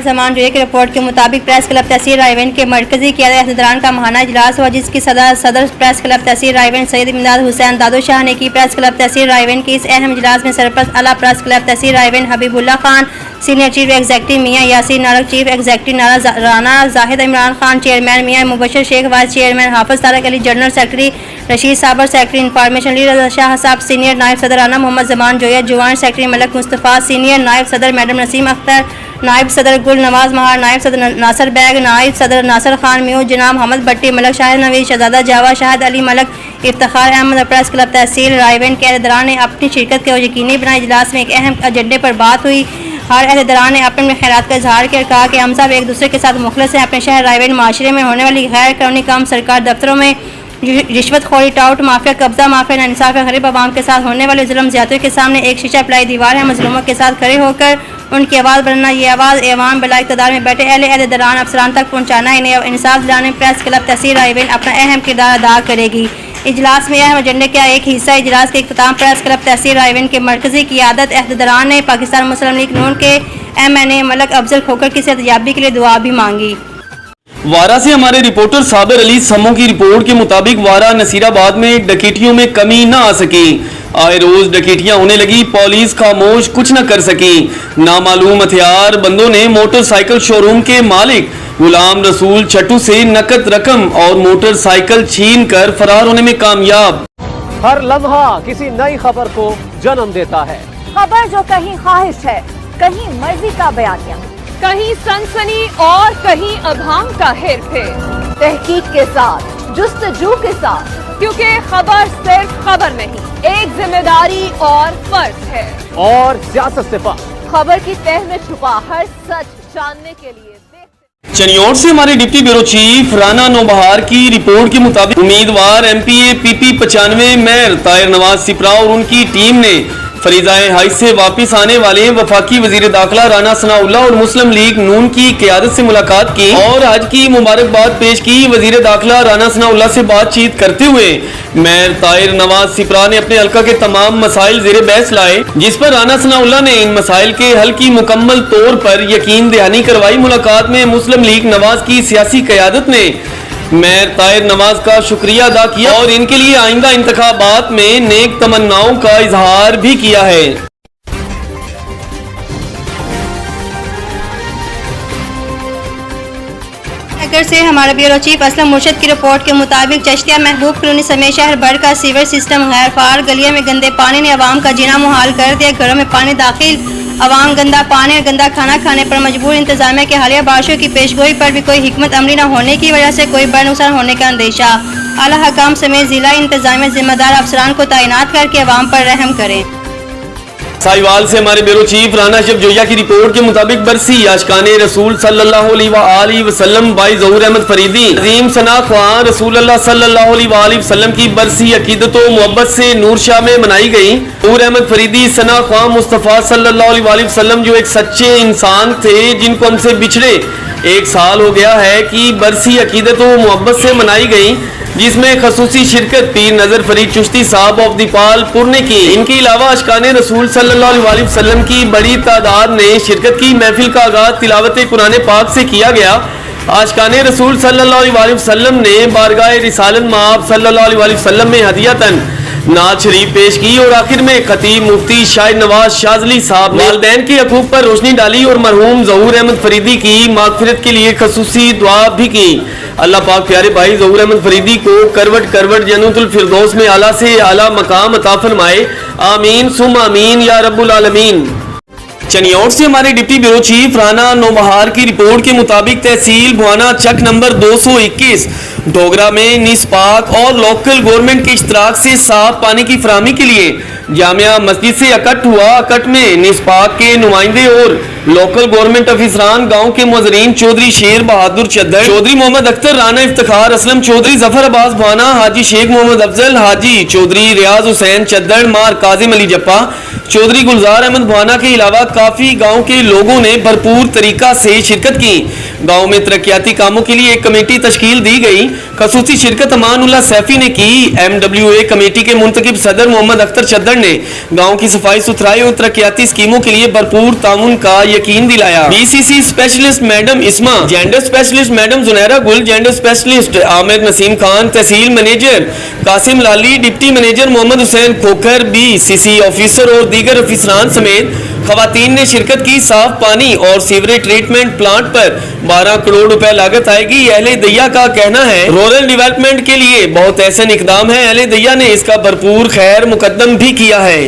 زمان جوئی کی رپورٹ کے مطابق پریس کلب تحصیل رائے ونڈ کے مرکزی قیادت عہدیداران کا ماہانہ اجلاس ہوا، جس کی صدر پریس کلب تحصیل رائے ونڈ سید امداد حسین دادو شاہ نے کی۔ پریس کلب تحصیل رائے ونڈ کے اس اہم اجلاس میں سرپرست اعلیٰ پریس کلب تحصیل رائے ونڈ حبیب اللہ خان، سینئر چیف ایگزیکٹو میاں یاسین نارک، چیف ایگزیکٹو رانا زاہد عمران خان، چیئرمین میاں مبشر شیخ، وائس چیئرمین حافظ طارق علی، جنرل سیکرٹری رشید صابر، سیکرٹری انفارمیشن علی رضا شاہ صاحب، سینئر نائب صدر رانا محمد زمان جویا، جوائنٹ سیکرٹری ملک مصطفیٰ، سینئر نائب صدر میڈم نسیم اختر، نائب صدر گل نواز مہار، نائب صدر ناصر بیگ، نائب صدر ناصر خان میو، جناب محمد بٹی، ملک شاہد نوید، شہزادہ جاوا، شاہد علی ملک، افتخار احمد۔ پریس کلب تحصیل رائے ونڈ کے عہدیداران نے اپنی شرکت کو یقینی بنایا۔ اجلاس میں ایک اہم ایجنڈے پر بات ہوئی۔ ہر عہدیداران نے اپنے خیرات کا اظہار کیا اور کہا کہ ہم سب ایک دوسرے کے ساتھ مخلص ہیں۔ اپنے شہر رائے ونڈ معاشرے میں ہونے والی غیر قانونی کام، سرکار دفتروں میں رشوت خوری، ٹاؤٹ مافیا، قبضہ مافیا، ناانصافی، غریب عوام کے ساتھ ہونے والے ظلم زیادتیوں کے سامنے ایک شیشہ پلائی دیوار ہے۔ مظلوموں کے ساتھ کھڑے ہو کر ان کی آواز بننا، یہ آواز عوام بلا اقتدار میں بیٹھے اہل عہدیداران افسران تک پہنچانا، انہیں انصاف دلانے میں پریس کلب تحصیل رائے ونڈ اپنا اہم کردار ادا کرے گی۔ اجلاس میں اہم ایجنڈے کا ایک حصہ اجلاس کے اختتام پریس کلب تحصیل رائے ونڈ کے مرکزی قیادت عہدیداران نے پاکستان مسلم لیگ نون کے MNA ملک افضل کھوکھر کی صحتیابی کے لیے دعا بھی مانگی۔ وارہ سے ہمارے رپورٹر صابر علی سمو کی رپورٹ کے مطابق وارہ نصیر آباد میں ڈکیتیوں میں کمی نہ آ سکی۔ آئے روز ڈکیتیاں ہونے لگی، پولیس خاموش کچھ نہ کر سکی۔ نامعلوم ہتھیار بندوں نے موٹر سائیکل شو روم کے مالک غلام رسول چھٹو سے نقد رقم اور موٹر سائیکل چھین کر فرار ہونے میں کامیاب۔ ہر لمحہ کسی نئی خبر کو جنم دیتا ہے، خبر جو کہیں خواہش ہے، کہیں مرضی کا بیانیہ، کہیں سنسنی اور کہیں ابہام کا ہیر پھیر، تحقیق کے ساتھ، جستجو کے ساتھ، کیونکہ خبر صرف خبر نہیں، ایک ذمہ داری اور فرض ہے، اور سیاست سے پاک خبر کی تہ میں چھپا ہر سچ جاننے کے لیے چنیوٹ سے ہمارے ڈپٹی بیورو چیف رانا نوبہار کی رپورٹ کے مطابق امیدوار MPA PP 95 میئر طاہر نواز سپرا اور ان کی ٹیم نے فریضہ حج سے واپس آنے والے وفاقی وزیر داخلہ رانا ثناء اللہ اور مسلم لیگ نون کی قیادت سے ملاقات کی اور حج کی مبارکباد پیش کی۔ وزیر داخلہ رانا ثناء اللہ سے بات چیت کرتے ہوئے میئر طاہر نواز سپرا نے اپنے حلقہ کے تمام مسائل زیر بحث لائے، جس پر رانا ثناء اللہ نے ان مسائل کے حل کی مکمل طور پر یقین دہانی کروائی۔ ملاقات میں مسلم لیگ نواز کی سیاسی قیادت نے میئر طاہر نواز کا شکریہ ادا کیا اور ان کے لیے آئندہ انتخابات میں نیک تمناؤں کا اظہار بھی کیا ہے۔ اگر سے ہمارا بیورو چیف اسلم مرشد کی رپورٹ کے مطابق چشتیہ محبوب کالونی سمیت شہر بھر کا سیور سسٹم غیر فعال، گلیوں میں گندے پانی نے عوام کا جینا محال کر دیا، گھروں میں پانی داخل، عوام گندا پانی اور گندا کھانا کھانے پر مجبور۔ انتظامیہ کے حالیہ بارشوں کی پیشگوئی پر بھی کوئی حکمت عملی نہ ہونے کی وجہ سے کوئی بڑا نقصان ہونے کا اندیشہ۔ اعلیٰ حکام سمیت ضلع انتظامیہ ذمہ دار افسران کو تعینات کر کے عوام پر رحم کریں۔ ساہیوال سے ہمارے بیورو چیف رانا اشرف جویا کی رپورٹ کے مطابق برسی عاشقان رسول صلی اللہ علیہ وآلہ وسلم بھائی ظہور احمد فریدی عظیم ثنا خواں رسول اللہ صلی اللہ علیہ وآلہ وسلم کی برسی عقیدت و محبت سے نور شاہ میں منائی گئی۔ ظہور احمد فریدی ثنا خواں مصطفیٰ صلی اللہ علیہ وآلہ وسلم جو ایک سچے انسان تھے جن کو ہم سے بچھڑے 1 سال ہو گیا ہے کہ برسی عقیدت و محبت سے منائی گئی، جس میں خصوصی شرکت پیر نظر فرید چشتی صاحب آف دی پال پور نے کی۔ ان کے علاوہ عاشقان رسول صلی اللہ علیہ وآلہ وسلم کی بڑی تعداد نے شرکت کی۔ محفل کا آغاز تلاوت قرآن پاک سے کیا گیا۔ عاشقان رسول صلی اللہ علیہ وآلہ وسلم نے بارگاہ رسالت مآب صلی اللہ علیہ وآلہ وسلم میں ہدیۃً نعت شریف پیش کی اور آخر میں خطیب مفتی شاہد نواز شاذلی صاحب نے والدین کے حقوق پر روشنی ڈالی اور مرحوم ظہور احمد فریدی کی مغفرت کے لیے خصوصی دعا بھی کی۔ اللہ پاک پیارے بھائی ظہور احمد فریدی کو کروٹ کروٹ جنت الفردوس میں اعلیٰ سے اعلیٰ مقام عطا فرمائے، آمین ثم آمین یا رب العالمین۔ چنیوٹ سے ہمارے ڈپٹی بیورو چیف رانا نوبہار کی رپورٹ کے مطابق تحصیل بھوانا چک نمبر 221 ڈوگرا میں نسپاک اور لوکل گورنمنٹ کے اشتراک سے صاف پانی کی فراہمی کے لیے جامعہ مسجد سے اکٹ ہوا۔ اکٹ میں نسپاک کے نمائندے اور لوکل گورنمنٹ افسران، گاؤں کے معزرین چودھری شیر بہادر چدر، چودھری محمد اختر، رانا افتخار اسلم چودھری، ظفر عباس بھوانا، حاجی شیخ محمد افضل، حاجی چودھری ریاض حسین چدر، مار کاظم علی جپا، چودھری گلزار احمد بھوانا کے علاوہ کافی گاؤں کے لوگوں نے بھرپور طریقہ سے شرکت کی۔ गाँव में तरक्याती कामों के लिए एक कमेटी तश्कील दी गई। खसूसी शिरकत अमानुल्लाह सैफी ने की। MWA कमेटी के मुंतखब सदर मोहम्मद अख्तर चद्दर ने गाँव की सफाई सुथराई और तरक्याती स्कीमों के लिए भरपूर ताउन का यकीन दिलाया। BCC specialist madam Isma, gender specialist madam Junaira Gul, gender specialist Aamir Naseem Khan, tehsil manager Qasim Lali, deputy manager Mohammad Hussain Khokhar, BCC officer और दीगर अफसरान समेत खवातीन ने शिरकत की। साफ पानी और सीवरेज ट्रीटमेंट प्लांट पर 12 करोड़ रुपए लागत आएगी। अहले दैया का कहना है रूरल डेवलपमेंट के लिए बहुत ऐसे इकदाम है, अहले दैया ने इसका भरपूर खैर मुकद्दम भी किया है।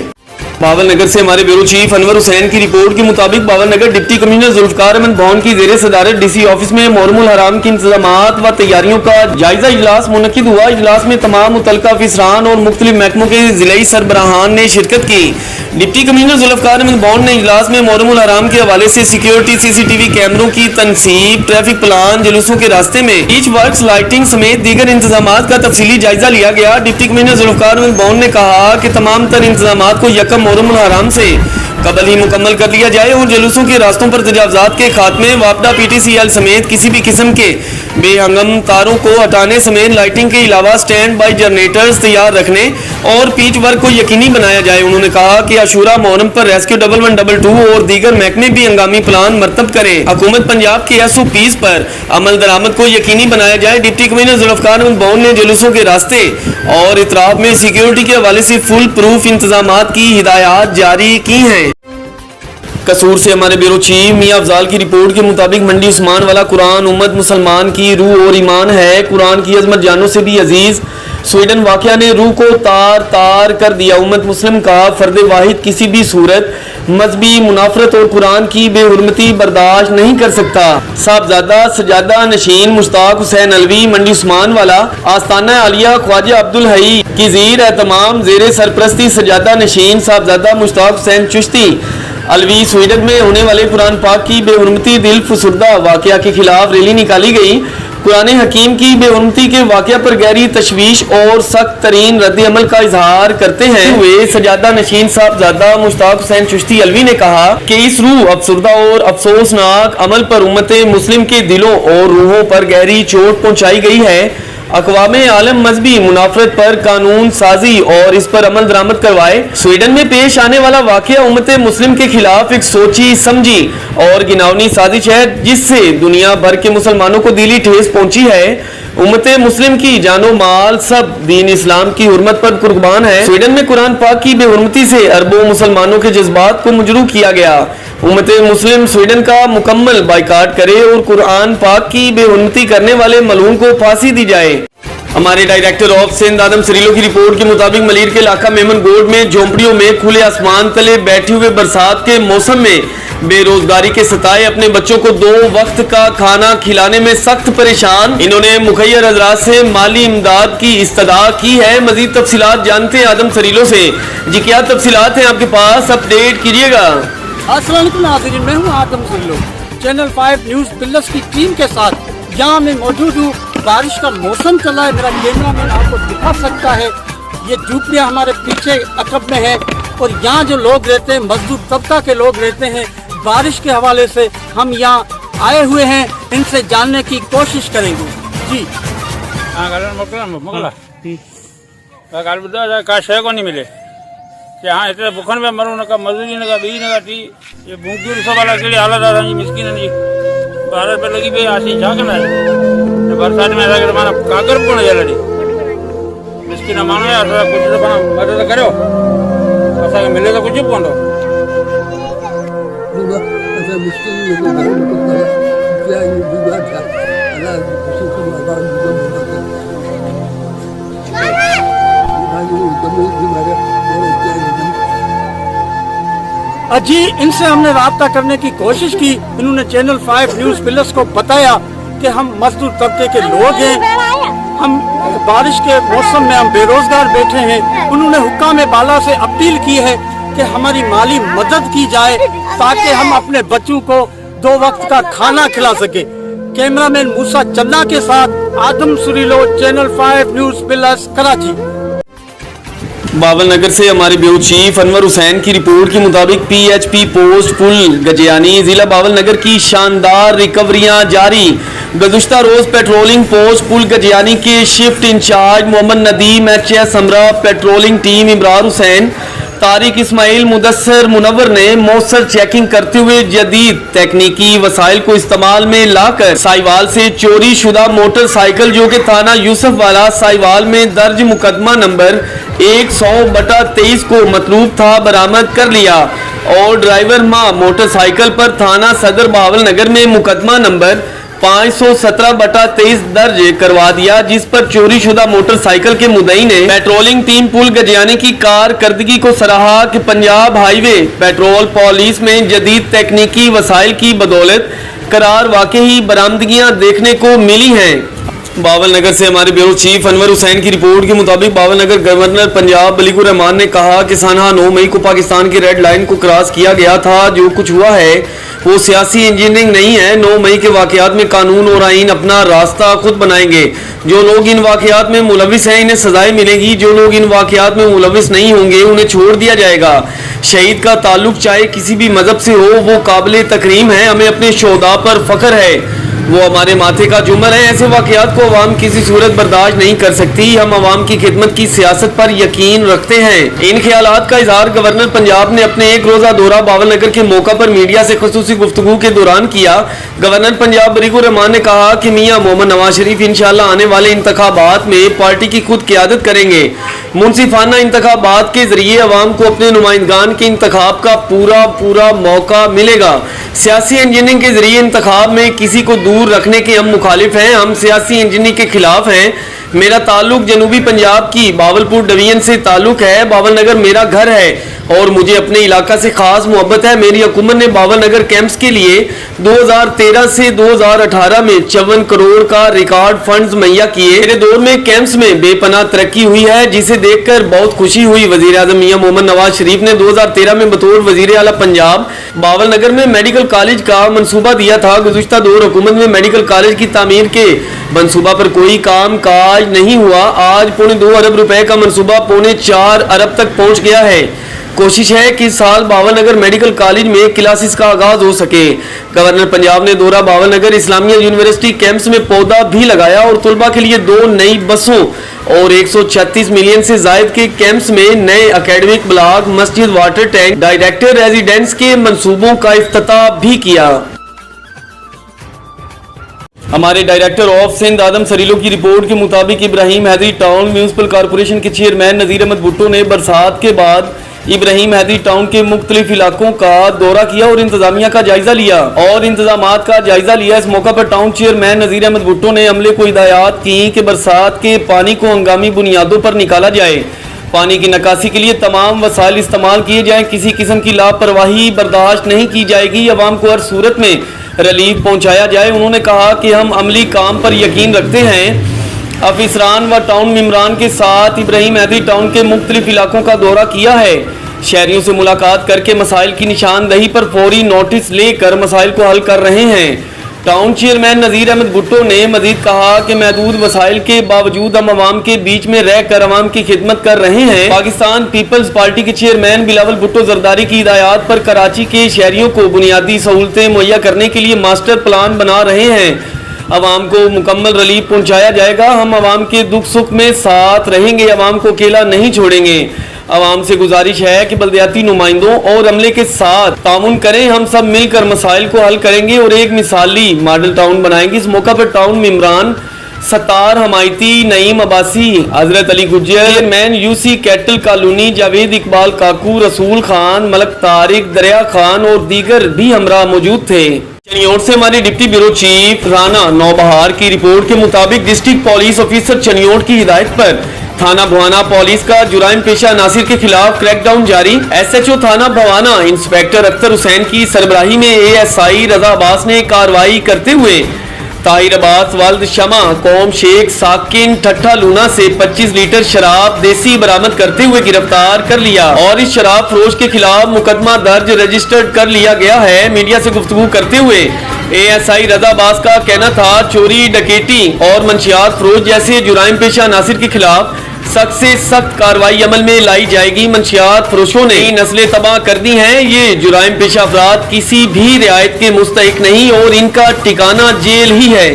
बावल नगर से हमारे ब्यूरो चीफ अनवर हुसैन की रिपोर्ट के मुताबिक बावल नगर डिप्टी कमिश्नर जुल्फकार अहमद भवन की जेर सदारत DC ऑफिस में मोहर्रमुल हराम के इंतजामात व तैयारियों का जायजा इजलास मुनक्किद हुआ। इजलास में तमाम मुतल्लिका अफसरान और मुख्तलिफ महकमों के जिलाई सरबराहान ने शिरकत की। डिप्टी कमिश्नर जुल्फकार अहमद भवन ने इजलास में मोहर्रमुल हराम के हवाले से सिक्योरिटी, CCTV कैमरों की तनसीब, ट्रैफिक प्लान, जुलूसों के रास्ते में बीच वर्क्स, लाइटिंग समेत दीगर इंतजामात का तफसीली जायजा लिया गया। डिप्टी कमिश्नर जुल्फकार अहमद भवन ने कहा कि तमाम तर इंतजामात को यकम मोहर्रमुल हराम से कबल ही मुकम्मल कर लिया जाए और जुलूसों के रास्तों पर तजावजात के खात्मे, वापडा PTCL समेत किसी भी किस्म के बेहंगम तारों को हटाने समेत लाइटिंग के अलावा स्टैंड बाई जनरेटर्स तैयार रखने और पीच वर्क को यकीनी बनाया जाए। उन्होंने कहा कि आशूरा मोहर्रम पर रेस्क्यू 1112 और दीगर महकमे भी हंगामी प्लान मरतब करें। हुकूमत पंजाब के SOPs पर अमल दरामद को यकीनी बनाया जाए। डिप्टी कमिश्नर जुल्फकार अहमद भवन ने जुलूसों के रास्ते और इतराफ में सिक्योरिटी के हवाले से फुल प्रूफ इंतजामात की हिदायत जारी की हैं। कसूर से हमारे ब्यूरो चीफ मियां अफजाल की रिपोर्ट के मुताबिक मंडी उस्मान वाला कुरान उम्मत मुसलमान की रूह और ईमान है, कुरान की अजमत जानों से भी अजीज। स्वीडन वाकया ने रूह को तार तार कर दिया। उम्मत मुस्लिम का फर्द वाहिद किसी भी सूरत मजहबी मुनाफरत और कुरान की बेहुरमती बर्दाश्त नहीं कर सकता। साहबजादा सजादा नशीन मुश्ताक हुसैन अलवी, मंडी उस्मान वाला, आस्ताना आलिया ख्वाजा अब्दुल हई की ज़ीर एहतमाम ज़ेरे सरपरस्ती सजादा नशीन साहबजादा मुश्ताक हुसैन चिश्ती अलवी स्वीडन में होने वाले कुरान पाक की बेहुरमती दिल फुसुर्दा वाकया के खिलाफ रैली निकाली गई। कुरान हकीम की बेहुरमती के वाकया पर गहरी तशवीश और सख्त तरीन रद्द अमल का इजहार करते हैं हुए सजादा नशीन साहबजादा मुश्ताक हुसैन चिश्ती अलवी ने कहा कि इस रूह अफसुर्दा और अफसोसनाक अमल पर उम्मत मुस्लिम के दिलों और रूहों पर गहरी चोट पहुंचाई गई है। अक़वामे आलम मजहबी मुनाफरत पर कानून साजी और इस पर अमल दरामद करवाए। स्वीडन में पेश आने वाला वाकया उम्मत मुस्लिम के खिलाफ एक सोची समझी और गिनावनी साजिश है जिससे दुनिया भर के मुसलमानों को दिली ठेस पहुंची है। उम्मत मुस्लिम की जानो माल सब दीन इस्लाम की हुर्मत पर कुर्बान है। स्वीडन में कुरान पाक की बेहुरमती से अरबों मुसलमानों के जज्बात को मजरूह किया गया। उम्मत मुस्लिम स्वीडन का मुकम्मल बाइकाट करे और कुरान पाक की बेहुरमती करने वाले मलून को फांसी दी जाए। हमारे डायरेक्टर ऑफ सिंध आदम सरीलो की रिपोर्ट के मुताबिक मलीर के इलाका मेमन गोड में झोंपड़ियों में खुले आसमान तले बैठे हुए बरसात के मौसम में बेरोजगारी के सताए अपने बच्चों को 2 वक्त का खाना खिलाने में सख्त परेशान इन्होंने मुखैर हजरात से माली इमदाद की इस्तदा की है। मजीद तफसीलात जानते हैं आदम सरीलो से। जी क्या तफसीलात हैं आपके पास, अपडेट कीजिएगा। अस्सलाम वालेकुम नाज़रीन, मैं हूँ आदम सरीलो। चैनल 5 न्यूज़ पिलर्स की टीम के साथ यहाँ मैं मौजूद हूँ। बारिश का मौसम चल रहा है, मेरा कैमरा मैन आपको दिखा सकता है। ये झूपड़ियाँ हमारे पीछे अकब में है और यहाँ जो लोग रहते हैं मजदूर तबका के लोग रहते हैं। बारिश के हवाले से हम यहाँ आए हुए हैं, इनसे जानने की कोशिश करेंगे। जी को नहीं मिले हाँ इतने बुखन में मरू न मजदूरी न बी न टी ये भूख सब वाला के लिए हालत आ मिसकिन जी 12 रुपये लगी पे आसी छा करना है बरसात में ऐसा माना काकर पुण जलड़ी मिसकिन मानो यार कुछ तो बना मदद करो असा मिले तो कुछ पवंदो अजी इनसे हमने राब्ता करने की कोशिश की। इन्होंने चैनल 5 न्यूज़ पिलर्स को बताया कि हम मजदूर तबके के लोग हैं, हम बारिश के मौसम में हम बेरोजगार बैठे हैं। उन्होंने हुक्काम बाला से अपील की है कि हमारी माली मदद की जाए ताकि हम अपने बच्चों को 2 वक्त का खाना खिला सके। कैमरामैन मूसा चन्ना के साथ Adam Surilo, channel 5 news pillars, Karachi. Bahawal Nagar से हमारे ब्यूरो चीफ अनवर हुसैन की रिपोर्ट के मुताबिक पीएचपी पोस्ट पुल गजियानी जिला बावल नगर की शानदार रिकवरियां जारी। गुज़िश्ता रोज पेट्रोलिंग पोस्ट पुल गजियानी के shift incharge Mohammad Nadeem HS हमरा पेट्रोलिंग टीम इमरान हुसैन तारिक इस्माइल मुदस्सर मुनव्वर ने मौसर चेकिंग करते हुए जदीद तकनीकी वसाइल को इस्तेमाल में लाकर साहिवाल से चोरी शुदा मोटरसाइकिल जो कि थाना यूसुफ वाला साहिवाल में दर्ज मुकदमा नंबर 100/23 को मतलूब था बरामद कर लिया और ड्राइवर मां मोटरसाइकिल पर थाना सदर बावल नगर में मुकदमा नंबर 517/23 दर्ज करवा दिया, जिस पर चोरी शुदा मोटरसाइकिल के मुद्दई ने पेट्रोलिंग टीम पुल गजियानी की कारकर्दगी को सराहा कि पंजाब हाईवे पेट्रोल पॉलिस में जदीद तकनीकी वसाइल की बदौलत करार वाकई बरामदगियां देखने को मिली हैं। बावल नगर से हमारे ब्यूरो चीफ अनवर हुसैन की रिपोर्ट के मुताबिक बावल नगर गवर्नर पंजाब बलीगुर रहमान ने कहा कि सानहा 9 मई को पाकिस्तान की रेड लाइन को क्रॉस किया गया था। जो कुछ हुआ है वो सियासी इंजीनियरिंग नहीं है। 9 मई के वाकयात में कानून और आइन अपना रास्ता खुद बनाएंगे। जो लोग इन वाकयात में मुलविस हैं इन्हें सजाएं मिलेगी। जो लोग इन वाकयात में मुलविस नहीं होंगे उन्हें छोड़ दिया जाएगा। शहीद का ताल्लुक चाहे किसी भी मजहब से हो वो काबिल तकरीम है। हमें अपने शोहदा पर फख्र है, वो हमारे माथे का जुमर है। ऐसे वाकयात को अवाम किसी सूरत बर्दाश्त नहीं कर सकती। हम अवाम की खिदमत की सियासत पर यकीन रखते हैं। इन ख्यालात का इजहार गवर्नर पंजाब ने अपने एक रोजा दौरा बावल नगर के मौका पर मीडिया से खुसूसी गुफ्तगू के दौरान किया। गवर्नर पंजाब बलीगुर रहमान ने कहा कि मियां मोहम्मद नवाज शरीफ इंशाअल्लाह आने वाले इंतखाबात में पार्टी की खुद क़ियादत करेंगे। मुनसिफाना इंतखाबात के जरिए अवाम को अपने नुमाइंदगान के इंतखाब का पूरा मौका मिलेगा। सियासी इंजीनियरिंग के जरिए इंतखाब में किसी को दूर रखने के हम मुखालिफ हैं। हम सियासी इंजीनियरिंग के खिलाफ हैं। मेरा ताल्लुक जनूबी पंजाब की बावलपुर डिवीजन से ताल्लुक है। बावल नगर मेरा घर है और मुझे अपने इलाका से खास मोहब्बत है। मेरी हुकूमत ने बावल नगर कैंप्स के लिए 2013 से 2018 में 54 करोड़ का रिकॉर्ड फंड्स मुहैया किए। मेरे दौर में कैंप्स में बेपनाह तरक्की हुई है जिसे देखकर बहुत खुशी हुई। वजीर आजम मियां मोहम्मद नवाज शरीफ ने 2013 में बतौर वजीर आला पंजाब बावल नगर में मेडिकल कॉलेज का मंसूबा दिया था। गुज़िश्ता दौर हुकूमत में मेडिकल कॉलेज की तामीर के मंसूबा पर कोई काम काज नहीं हुआ। आज 2.25 अरब रुपए का मंसूबा 4.25 अरब तक पहुंच गया है। कोशिश है कि इस साल बावल नगर मेडिकल कॉलेज में क्लासेस का आगाज हो सके। गवर्नर पंजाब ने दौरा बावल नगर इस्लामिया यूनिवर्सिटी कैंप्स में पौधा भी लगाया और तुलबा के लिए 2 नई बसों और 136 मिलियन से जायद के कैंप्स में नए एकेडमिक ब्लॉक, मस्जिद, वाटर टैंक, डायरेक्टर रेजिडेंस के मंसूबों का इफ्तिताह भी किया। हमारे डायरेक्टर ऑफ सिंध आदम सरीलो की रिपोर्ट के मुताबिक Ibrahim Hyderi town municipal corporation के चेयरमैन नजीर अहमद भुट्टो ने बरसात के बाद इब्राहिम हैदरी टाउन के मुख्तलिफ इलाकों का दौरा किया और इंतजामिया का जायजा लिया और इंतजामात का जायजा लिया। इस मौका पर टाउन चेयरमैन नजीर अहमद भुट्टो ने अमले को हिदायत की कि बरसात के पानी को हंगामी बुनियादों पर निकाला जाए। पानी की निकासी के लिए तमाम वसाइल इस्तेमाल किए जाएं। किसी किस्म की लापरवाही बर्दाश्त नहीं की जाएगी। अवाम को हर सूरत में रिलीफ पहुंचाया जाए। उन्होंने कहा कि हम अमली काम पर यकीन रखते हैं। अफसरान व टाउन मेंबरान के साथ इब्राहिम हैदरी टाउन के मुख्तलिफ इलाकों का दौरा किया है। शहरियों से मुलाकात करके मसाइल की निशानदही पर फौरी नोटिस लेकर मसाइल को हल कर रहे हैं। टाउन चेयरमैन नजीर अहमद भुट्टो ने मजीद कहा कि महदूद वसाइल के बावजूद हम अवाम के बीच में रह कर अवाम की खिदमत कर रहे हैं। पाकिस्तान पीपल्स पार्टी के चेयरमैन बिलावल भुट्टो जरदारी की हिदायत पर कराची के शहरियों को बुनियादी सहूलतें मुहैया करने के लिए मास्टर प्लान बना रहे हैं। अवाम को मुकम्मल रिलीफ पहुंचाया जाएगा। हम अवाम के दुख सुख में साथ रहेंगे, अवाम को अकेला नहीं छोड़ेंगे। अवाम से गुजारिश है कि बल्दियाती नुमाइंदों और अमले के साथ तामुन करें। हम सब मिलकर मसाइल को हल करेंगे और एक मिसाली मॉडल टाउन बनाएंगे। इस मौका पर टाउन मेंबरान Sattar Hamayati, Naeem Abbasi, Hazrat Ali Gujjar, chairman UC cattle colony, Javed Iqbal Kaku, Rasool Khan, Malak Tariq, दरिया खान और दीगर भी हमरा मौजूद थे। चनियोट से हमारे deputy bureau chief Rana Naubahar की रिपोर्ट के मुताबिक डिस्ट्रिक्ट पुलिस ऑफिसर चनियोट की हिदायत पर थाना भवाना पुलिस का जुराइम पेशा नासिर के खिलाफ क्रैकडाउन जारी। एसएचओ थाना भवाना इंस्पेक्टर अख्तर हुसैन की सरबराही में एएसआई रजा अब्बास ने कार्रवाई करते हुए ताहिर अब्बास वाल्द शमा कौम शेख साकिन ठट्ठा लूना से 25 लीटर शराब देसी बरामद करते हुए गिरफ्तार कर लिया और इस शराब फरोश के खिलाफ मुकदमा दर्ज रजिस्टर्ड कर लिया गया है। मीडिया से गुफ्तगू करते हुए एएसआई रजा अब्बास का कहना था चोरी, डकैती और मंशियात फरोश जैसे जुराइम पेशा नासिर के खिलाफ सख्त से सख्त कार्रवाई अमल में लाई जाएगी। मंशियात फरोशों ने नस्लें तबाह कर दी हैं। ये जुराइम पेशा अफराद किसी भी रियायत के मुस्तहिक नहीं और इनका ठिकाना जेल ही है।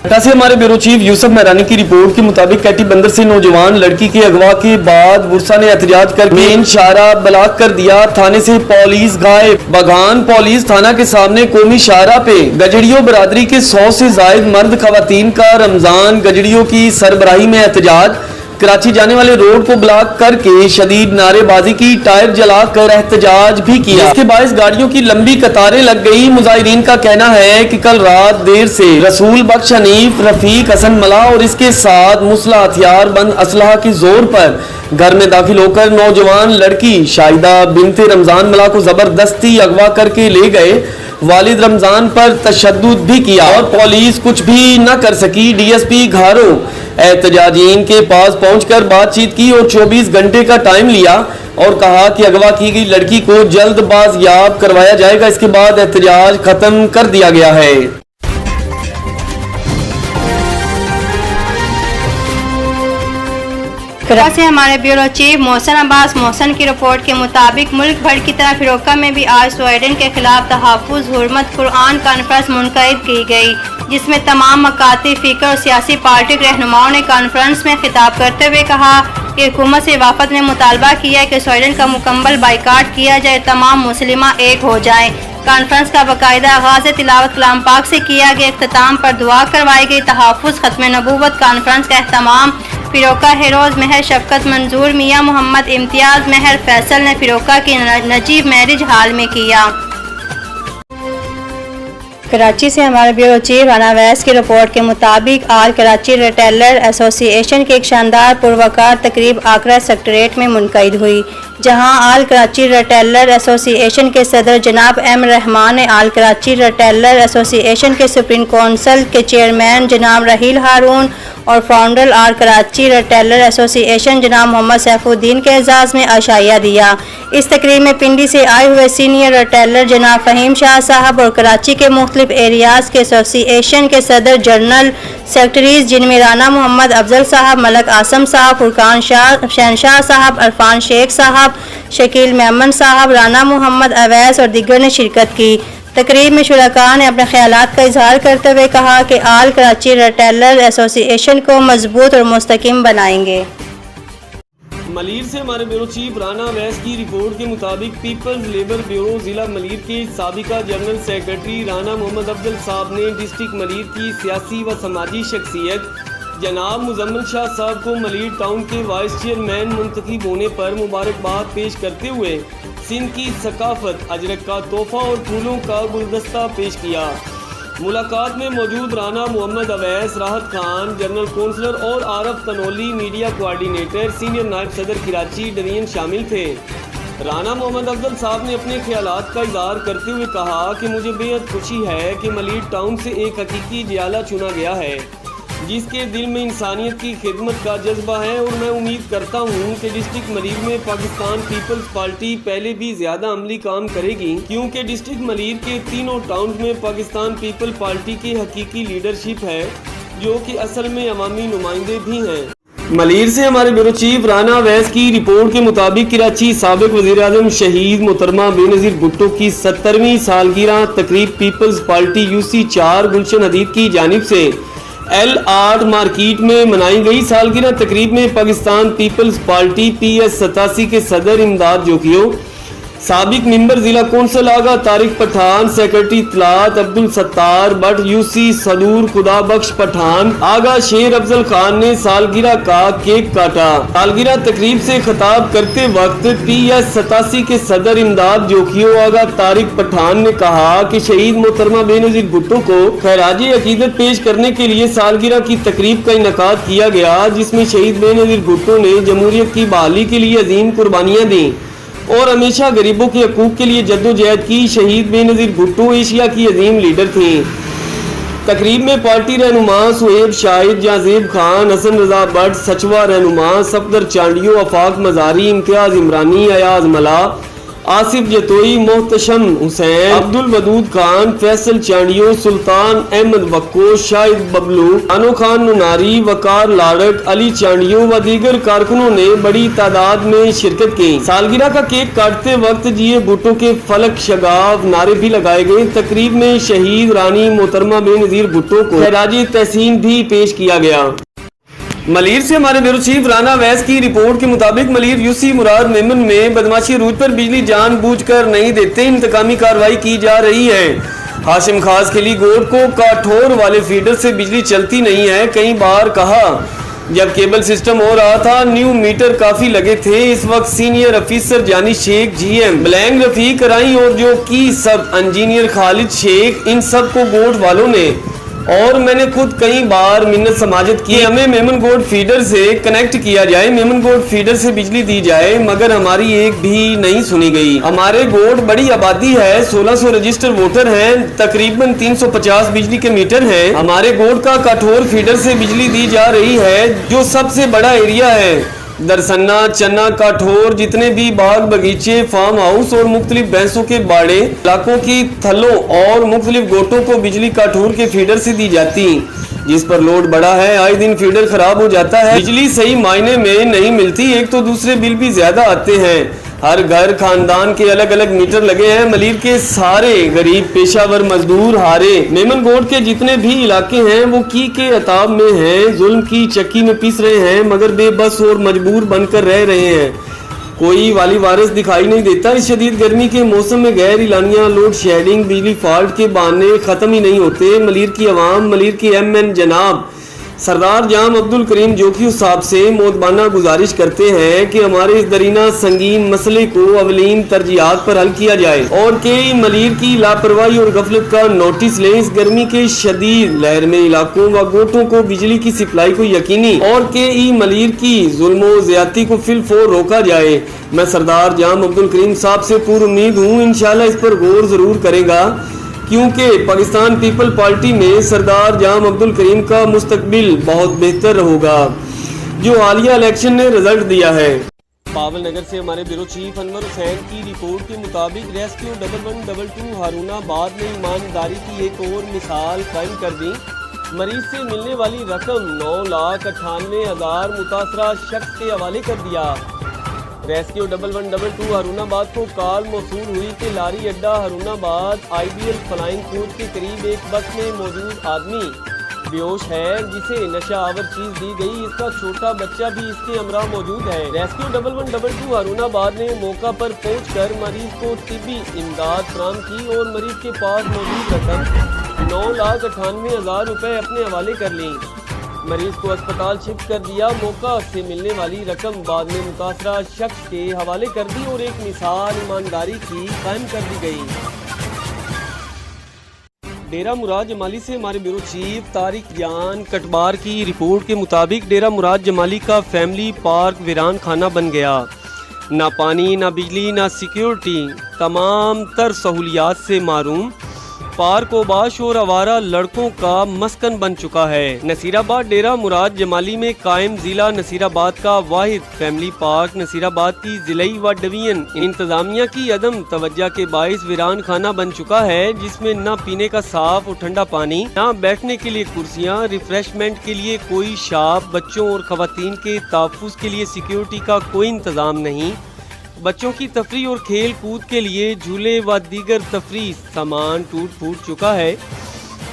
से हमारे ब्यूरो चीफ यूसुफ महरानी की रिपोर्ट के मुताबिक कैटी बंदर से नौजवान लड़की के अगवा के बाद बुरसा ने एहतजाज कर मेन शाहरा ब्लॉक कर दिया। थाने से पुलिस गायब। बगान पुलिस थाना के सामने कौमी शाहरा पे गजड़ियों बरादरी के 100 से जायद मर्द खवातीन का रमजान गजड़ियों की सरबराही में एहतजाज। कराची जाने वाले रोड को ब्लॉक करके शदीद नारेबाजी की, टायर जलाकर एहतजाज भी किया। इसके बायस गाड़ियों की लंबी कतारें लग गई। मुजाहिरीन का कहना है कि कल रात देर से रसूल बख्श हनीफ, रफीक हसन मला और इसके साथ मुसला हथियार बंद असलहा के जोर पर घर में दाखिल होकर नौजवान लड़की शाहिदा बिनते रमजान मला को जबरदस्ती अगवा करके ले गए। वालिद रमजान पर तशद्दुद भी किया और पुलिस कुछ भी न कर सकी। डीएसपी घारो एहतजाजीन के पास पहुंचकर बातचीत की और 24 घंटे का टाइम लिया और कहा कि अगवा की गई लड़की को जल्द बाजियाब करवाया जाएगा। इसके बाद एहतजाज खत्म कर दिया गया है। कराची से हमारे ब्यूरो चीफ मोहसन अब्बास मोहसन की रिपोर्ट के मुताबिक मुल्क भर की तरह फिरोका में भी आज स्वीडन के खिलाफ तहफ़्फ़ुज़ हुर्मत कुरान कॉन्फ्रेंस मुनक़िद की गई, जिसमें तमाम मकाती फ़िक्र और सियासी पार्टी के रहनुमाओं ने कॉन्फ्रेंस में खिताब करते हुए कहा कि हुकूमत से वफ़द ने मुतालबा किया कि स्वीडन का मुकम्मल बाइकाट किया जाए, तमाम मुस्लिमा एक हो जाएं। कॉन्फ्रेंस का बाकायदा आगाज़ तिलावत कलाम पाक से किया गया। इख्तिताम पर दुआ करवाई गई। तहफ़्फ़ुज़ ख़त्म नबूवत कॉन्फ्रेंस का एहतमाम फिरोका हेरोज महर शफकत मंजूर मियाँ मोहम्मद इम्तियाज़ महर फैसल ने फिरोका की नजीब मैरिज हाल में किया। कराची से हमारे ब्यूरो चीफ राना वैस की रिपोर्ट के मुताबिक आज कराची रिटेलर एसोसिएशन की एक शानदार पुरवकार तकरीब आगरा सेक्रेटेरिएट में मुनक़िद हुई, जहां आल कराची रिटेलर एसोसिएशन के सदर जनाब एम रहमान ने आल कराची रिटेलर एसोसिएशन के सुप्रीम काउंसिल के चेयरमैन जनाब रहील हारून और फाउंडर आल कराची रिटेलर एसोसिएशन जनाब मोहम्मद सैफुद्दीन के एजाज़ में आशाया दिया। इस तकरीब में पिंडी से आए हुए सीनियर रिटेलर जनाब फ़हीम शाह साहब और कराची के मुख्तलिफ एरियाज़ के एसोसिएशन के सदर जनरल सेक्रेटरीज, जिनमें राना मोहम्मद अफजल साहब, मलक आसम साहब, फुरकान शाह, शहनशाह साहब, अरफान शेख साहब, शकील मेमन साहब, राना मोहम्मद अवैस और दिगर ने शिरकत की। तकरीब में शुरका ने अपने ख्यालात का इजहार करते हुए कहा कि आल कराची रिटेलर एसोसिएशन को मजबूत और मुस्तकिम बनाएंगे। मलीर से हमारे ब्यूरो चीफ राना वैस की रिपोर्ट के मुताबिक पीपल्स लेबर ब्यूरो जिला मलीर के साबिका जनरल सेक्रेटरी राना मोहम्मद अफजल साहब ने डिस्ट्रिक्ट मलीर की सियासी व समाजी शख्सियत जनाब मुजम्मिल शाह साहब को मलीर टाउन के वाइस चेयरमैन मुंतखब होने पर मुबारकबाद पेश करते हुए सिंध की सकाफत, अजरक का तोहफा और फूलों का गुलदस्ता पेश किया। मुलाकात में मौजूद राना मोहम्मद अवैस, राहत खान, जनरल काउंसलर और आरफ तनोली, मीडिया कोऑर्डिनेटर, सीनियर नायब सदर कराची डरियन शामिल थे। राना मोहम्मद अफजल साहब ने अपने ख्यालात का इजहार करते हुए कहा कि मुझे बेहद खुशी है कि मलीर टाउन से एक हकीकी जियाला चुना गया है जिसके दिल में इंसानियत की खिदमत का जज्बा है, और मैं उम्मीद करता हूँ कि डिस्ट्रिक्ट मलीर में पाकिस्तान पीपल्स पार्टी पहले भी ज़्यादा अमली काम करेगी, क्योंकि डिस्ट्रिक्ट मलीर के तीनों टाउन में पाकिस्तान पीपल पार्टी की हकीकी लीडरशिप है जो कि असल में अवामी नुमाइंदे भी हैं। मलीर से हमारे ब्यूरो चीफ राना वैस की रिपोर्ट के मुताबिक कराची साबिक वज़ीर-ए-आज़म शहीद मोहतरमा बेनज़ीर भुट्टो की 70वीं सालगिरह तकरीब पीपल्स पार्टी यूसी 4 गुलशन हदीद की जानिब से LR मार्केट में मनाई गई। सालगिरह तकरीब में पाकिस्तान पीपल्स पार्टी PS 87 के सदर इमदाद जोकियो, साबिक मेंबर जिला कौंसिल आगा तारिक पठान, सेक्रेटरी इत्तलात अब्दुल सत्तार भट्ट, यूसी सदूर खुदा बख्श पठान, आगा शेर अफजल खान ने सालगिरह का केक काटा। सालगिरह तकरीब से खिताब करते वक्त PS 87 के सदर इमदाद जोकियो आगा तारिक पठान ने कहा कि शहीद मोहतरमा बेनज़ीर भुट्टो को खैराज अकीदत पेश करने के लिए सालगिरह की तकरीब का इनकाद किया गया, जिसमें शहीद बेनज़ीर भुट्टो ने जमहूरियत की बहाली के लिए अजीम कुर्बानियाँ दी और हमेशा गरीबों के हकूक़ के लिए जद्दोजहद की। शहीद बेनज़ीर भुट्टो एशिया की अजीम लीडर थी। तकरीब में पार्टी रहनुमा सुहेब शाहिद, जाजेब खान, हसन रजा भट्ट, सचवा रहनुमा, सफदर चांडियो, आफाक मजारी, इम्तियाज़ इमरानी, अयाज मला, आसिफ जतोई, मोहतशम हुसैन, अब्दुल वदूद खान, फैसल चांडियो, सुल्तान अहमद वक्को, शाहिद बबलू, अनो खान नुनारी, वकार लाड़क, अली चांडियो व दीगर कारकुनों ने बड़ी तादाद में शिरकत की। सालगिरह का केक काटते वक्त जिए भुट्टो के फलक शगाफ नारे भी लगाए गए। तकरीब में शहीद रानी मोहतरमा बेनज़ीर भुट्टो को खैराज तहसीन भी पेश किया गया। मलीर से हमारे ब्यूरो चीफ राना वैस की रिपोर्ट के मुताबिक मलीर यूसी मुराद मेमन में बदमाशी रूज पर बिजली जानबूझकर नहीं देते इंतकामी कार्रवाई की जा रही है। हाशिम खास खिली गोट को काठोर वाले फीडर से बिजली चलती नहीं है। कई बार कहा जब केबल सिस्टम हो रहा था न्यू मीटर काफी लगे थे। इस वक्त सीनियर अफीसर जानी शेख, GM ब्लैंक रफीक कराई और जो की सब इंजीनियर खालिद शेख, इन सब को गोट वालों ने और मैंने खुद कई बार मिन्नत समाजत की हमें मेमन गोट फीडर से कनेक्ट किया जाए, मेमन गोट फीडर से बिजली दी जाए, मगर हमारी एक भी नहीं सुनी गई। हमारे गोट बड़ी आबादी है, 1600 रजिस्टर वोटर हैं, तकरीबन 350 बिजली के मीटर हैं। हमारे गोट का काठोर फीडर से बिजली दी जा रही है जो सबसे बड़ा एरिया है। दरसन्ना, चन्ना, काठोर जितने भी बाग बगीचे, फार्म हाउस और मुख्तलिफ भैंसों के बाड़े इलाकों की थलों और मुख्तलिफ गोटों को बिजली काठोर के फीडर से दी जाती, जिस पर लोड बड़ा है। आए दिन फीडर खराब हो जाता है, बिजली सही मायने में नहीं मिलती। एक तो दूसरे बिल भी ज्यादा आते हैं। हर घर खानदान के अलग अलग मीटर लगे हैं। मलीर के सारे गरीब पेशावर मजदूर हारे मेमन गोट के जितने भी इलाके हैं वो की के अताब में हैं, जुल्म की चक्की में पीस रहे हैं, मगर बेबस और मजबूर बनकर रह रहे हैं। कोई वाली वारिस दिखाई नहीं देता। इस शदीद गर्मी के मौसम में गैर इलानिया लोड शेडिंग, बिजली फॉल्ट के बहाने खत्म ही नहीं होते। मलीर की आवाम, मलीर की MN जनाब सरदार जाम अब्दुल करीम जोखी साहब से मोदबाना गुजारिश करते हैं कि हमारे इस दरीना संगीन मसले को अवलीन तरजीहात पर हल किया जाए और कई मलीर की लापरवाही और गफलत का नोटिस लें। इस गर्मी के शदीद लहर में इलाकों व गोटों को बिजली की सप्लाई को यकीनी और कई मलीर की जुल्मो ज्यादती को फिलफोर रोका जाए। मैं सरदार जाम अब्दुल करीम साहब से पूरी उम्मीद हूँ इंशाल्लाह इस पर गौर जरूर करेगा, क्योंकि पाकिस्तान पीपल पार्टी में सरदार जाम अब्दुल करीम का मुस्तकबिल बहुत बेहतर होगा जो हालिया इलेक्शन ने रिजल्ट दिया है। पावल नगर से हमारे ब्यूरो चीफ अनवर हुसैन की रिपोर्ट के मुताबिक रेस्क्यू 1122 हारूनाबाद ने ईमानदारी की एक और मिसाल कायम कर दी। मरीज से मिलने वाली रकम 9,98,000 मुतासरा शख्स के हवाले कर दिया। रेस्क्यू 1122 हारूनाबाद को कॉल मौसूल हुई कि लारी अड्डा हारूनाबाद IBL फ्लाइंग कोच के करीब एक बस में मौजूद आदमी बेहोश है जिसे नशा आवर चीज दी गई। इसका छोटा बच्चा भी इसके हमरा मौजूद है। रेस्क्यू 1122 हारूनाबाद ने मौका पर पहुंचकर मरीज को तिब्बी इमदाद फराहम की और मरीज के पास मौजूद रकम 9,98,000 रुपए अपने हवाले कर ली। मरीज को अस्पताल शिफ्ट कर दिया। मौका से मिलने वाली रकम बाद में मुतासरा शख्स के हवाले कर दी और एक मिसाल ईमानदारी की कायम कर दी गई। डेरा मुराद जमाली से हमारे ब्यूरो चीफ तारिक जान कटबार की रिपोर्ट के मुताबिक डेरा मुराद जमाली का फैमिली पार्क वीरान खाना बन गया। ना पानी, ना बिजली, ना सिक्योरिटी, तमाम तर सहूलियात से मारूम पार्क ओबाश और आवारा लड़कों का मस्कन बन चुका है। नसीराबाद डेरा मुराद जमाली में कायम जिला नसीराबाद का वाहिद फैमिली पार्क नसीराबाद की जिलाई व डिवीजन इंतजामिया की अदम तवज्जा के बाइस वीरान खाना बन चुका है, जिसमें न पीने का साफ और ठंडा पानी, न बैठने के लिए कुर्सियां, रिफ्रेशमेंट के लिए कोई शॉप, बच्चों और खवातीन के तहफ़्फ़ुज़ के लिए सिक्योरिटी का कोई इंतजाम नहीं। बच्चों की तफरी और खेल कूद के लिए झूले व दीगर तफरी सामान टूट फूट चुका है,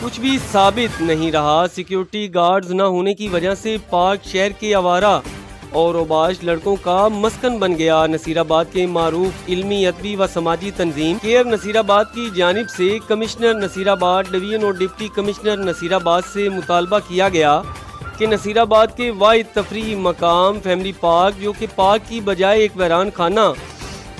कुछ भी साबित नहीं रहा। सिक्योरिटी गार्ड्स न होने की वजह से पार्क शहर के आवारा और ओबाश लड़कों का मस्कन बन गया। नसीराबाद के मारूफ इल्मी, अदबी व समाजी तंजीम केयर नसीराबाद की जानिब से कमिश्नर नसीराबाद डिवीजन और डिप्टी कमिश्नर नसीराबाद से मुतालबा किया गया कि नसीराबाद के वाहिद तफरी मकाम फैमिली पार्क, जो कि पार्क की बजाय एक वीरान खाना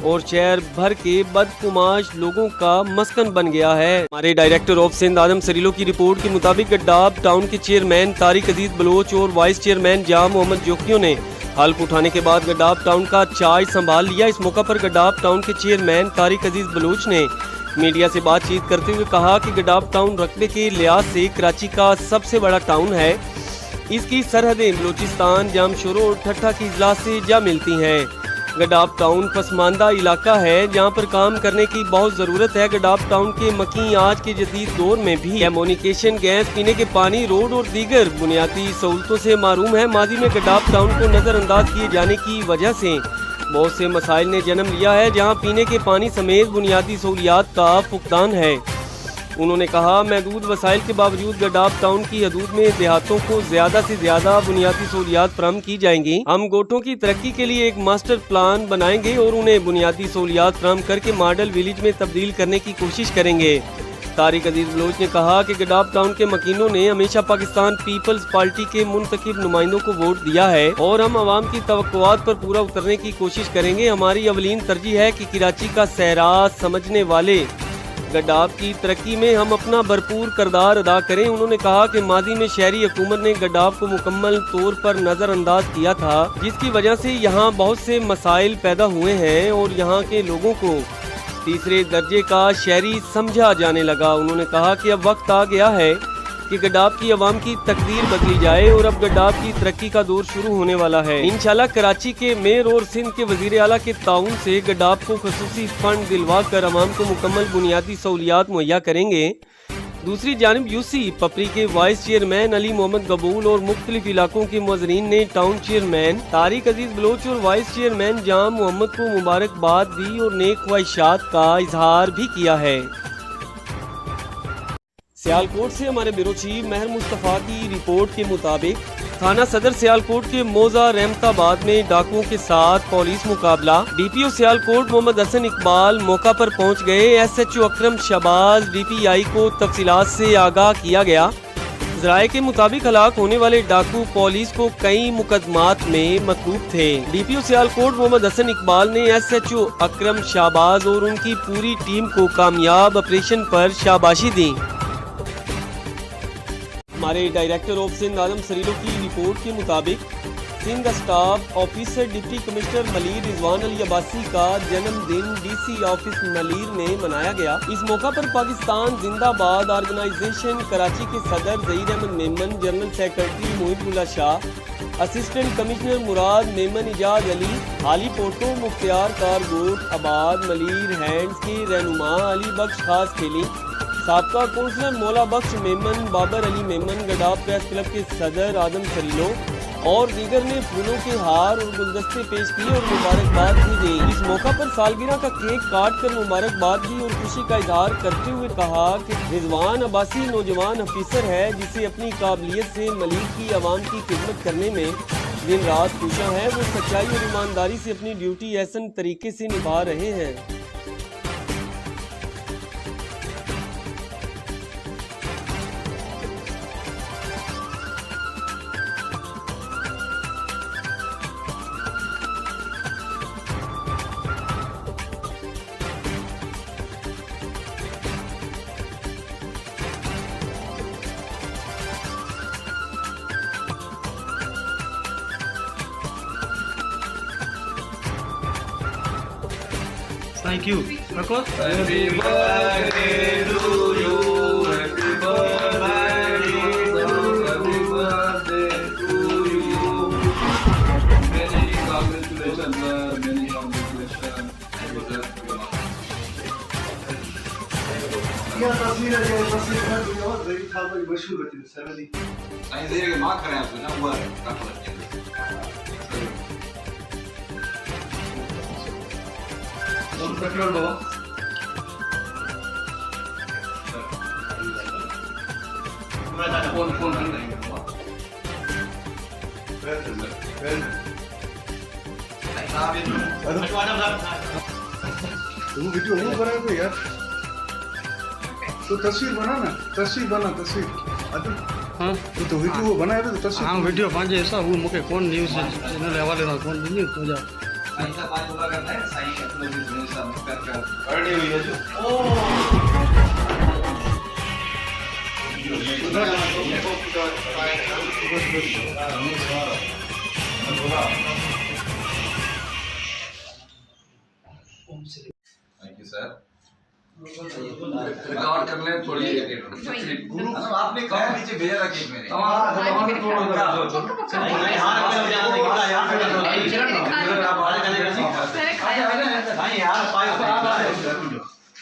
और शहर भर के बदकुमाश लोगों का मस्कन बन गया है। हमारे डायरेक्टर ऑफ सिंध आदम सरीलो की रिपोर्ट के मुताबिक गड्डाब टाउन के चेयरमैन तारिक अजीज बलोच और वाइस चेयरमैन जाम मोहम्मद जोखियों ने हल्फ उठाने के बाद गड्डाब टाउन का चार्ज संभाल लिया। इस मौका पर गड्डाब टाउन के चेयरमैन तारिक अजीज बलोच ने मीडिया से बातचीत करते हुए कहा कि गड्डाब टाउन रकबे के लिहाज से कराची का सबसे बड़ा टाउन है। इसकी सरहदें बलूचिस्तान, जामशोरो और ठट्ठा की इजला से जा मिलती हैं। गडाफ टाउन पसमानदा इलाका है जहाँ पर काम करने की बहुत ज़रूरत है। गडाफ टाउन के मकीन आज के जदीद दौर में भी कम्युनिकेशन, गैस, पीने के पानी, रोड और दीगर बुनियादी सहूलतों से महरूम है। माजी में गडाफ टाउन को नज़रअंदाज किए जाने की वजह से बहुत से मसाइल ने जन्म लिया है, जहाँ पीने के पानी समेत बुनियादी सहूलियात का फुकदान है। उन्होंने कहा, महदूद वसाइल के बावजूद गडाफ टाउन की हदूद में देहातों को ज़्यादा से ज़्यादा बुनियादी सहूलियात फराहम की जाएंगी। हम गोटों की तरक्की के लिए एक मास्टर प्लान बनाएंगे और उन्हें बुनियादी सहूलियात फराहम करके मॉडल विलेज में तब्दील करने की कोशिश करेंगे। तारिक अजीज बलोच ने कहा कि गडाफ टाउन के मकीनों ने हमेशा पाकिस्तान पीपल्स पार्टी के मुंतखब नुमाइंदों को वोट दिया है और हम आवाम की तवक्कुआत पर पूरा उतरने की कोशिश करेंगे। हमारी अवलीन तरजीह है कि कराची का सहरा समझने वाले गडाफ की तरक्की में हम अपना भरपूर किरदार अदा करें। उन्होंने कहा कि माजी में शहरी हुकूमत ने गडाफ को मुकम्मल तौर पर नज़रअंदाज किया था, जिसकी वजह से यहाँ बहुत से मसाइल पैदा हुए हैं और यहाँ के लोगों को तीसरे दर्जे का शहरी समझा जाने लगा। उन्होंने कहा कि अब वक्त आ गया है कि गडाफ की आवाम की तकदीर बदली जाए और अब गडाफ की तरक्की का दौर शुरू होने वाला है। इंशाल्लाह कराची के मेयर और सिंध के वजीर आला के ताउन से गडाफ को खसूसी फंड दिलवा कर आवाम को मुकम्मल बुनियादी सहूलियात मुहैया करेंगे। दूसरी जानिब यूसी पपरी के वाइस चेयरमैन अली मोहम्मद गबूल और मुख्तलिफ इलाकों के मुअज़्ज़रीन ने टाउन चेयरमैन तारिक अजीज बलोच और वाइस चेयरमैन जाम मोहम्मद को मुबारकबाद दी और नेक ख्वाहिशात का इजहार भी किया है। सियालकोट से हमारे ब्यूरो चीफ महर मुस्तफ़ा की रिपोर्ट के मुताबिक थाना सदर सियालकोट के मोजा रहमताबाद में डाकुओं के साथ पुलिस मुकाबला। डीपीओ सियालकोट मोहम्मद हसन इकबाल मौका पर पहुंच गए। एसएचओ अकरम शहबाज डीपीआई को तफसीलात से आगाह किया गया। ज़राए के मुताबिक हलाक होने वाले डाकू पुलिस को कई मुकदमात में मतलूब थे। डीपीओ सियालकोट मोहम्मद हसन इकबाल ने एसएचओ अकरम शहबाज और उनकी पूरी टीम को कामयाब ऑपरेशन पर शाबाशी दी। हमारे डायरेक्टर ऑफ सिंध आजम सरीलो की रिपोर्ट के मुताबिक Sindh staff officer deputy commissioner Malir Rizwan Ali Abbasi का जन्मदिन डीसी ऑफिस मलीर में मनाया गया। इस मौका पर पाकिस्तान जिंदाबाद ऑर्गेनाइजेशन कराची के सदर Zaheer Ahmed Memon, general secretary Mohibullah Shah, assistant commissioner Murad Memon, Ijaz Ali, Hali Poto, Mukhtiar car गोट, आबाद, मलीर हैंड्स के रहनुमा अली बख्श खास खेली, साबका कौंसलर मौला बख्श मेमन, बाबर अली मेमन, गडाफ प्रेस क्लब के सदर आदम सरीलो और दीगर ने फूलों के हार और गुलदस्ते पेश किए और मुबारकबाद भी दी। इस मौका पर सालगिरह का केक काट कर मुबारकबाद दी और खुशी का इजहार करते हुए कहा कि रिजवान अब्बासी नौजवान अफीसर है जिसे अपनी काबिलियत से मलीक की आवाम की खिदमत करने में दिन रात कोशा है। वो सच्चाई और ईमानदारी से अपनी ड्यूटी एहसन तरीके से निभा रहे हैं। Thank you. Rako? Happy birthday to you. Happy birthday to you. Many congratulations, many congratulations. यह तस्वीर है, यह तस्वीर है जो ज़हीर साहब की मशहूर होती है सर। आई ज़हीर के मां करें आपको ना हुआ है काफी। पेट्रोल बाबा फोन तुम वीडियो नहीं बनाए तो यार, तो तस्वीर बना ना, तस्वीर बना तस्वीर। हाँ तो वीडियो बनाए तो तस्वीर। हाँ वीडियो पंहिंजे हिसाब हू मूंखे कोन न्यूज़ चैनल हवाले सां कोन ॾिनी तुंहिंजा ऐसा बात बोला करता है साईं अपने बिजनेस का बर्थडे हुई है जो थैंक यू सर। रिकॉर्ड कर लें थोड़ी आपने कहा नीचे भेजा था केक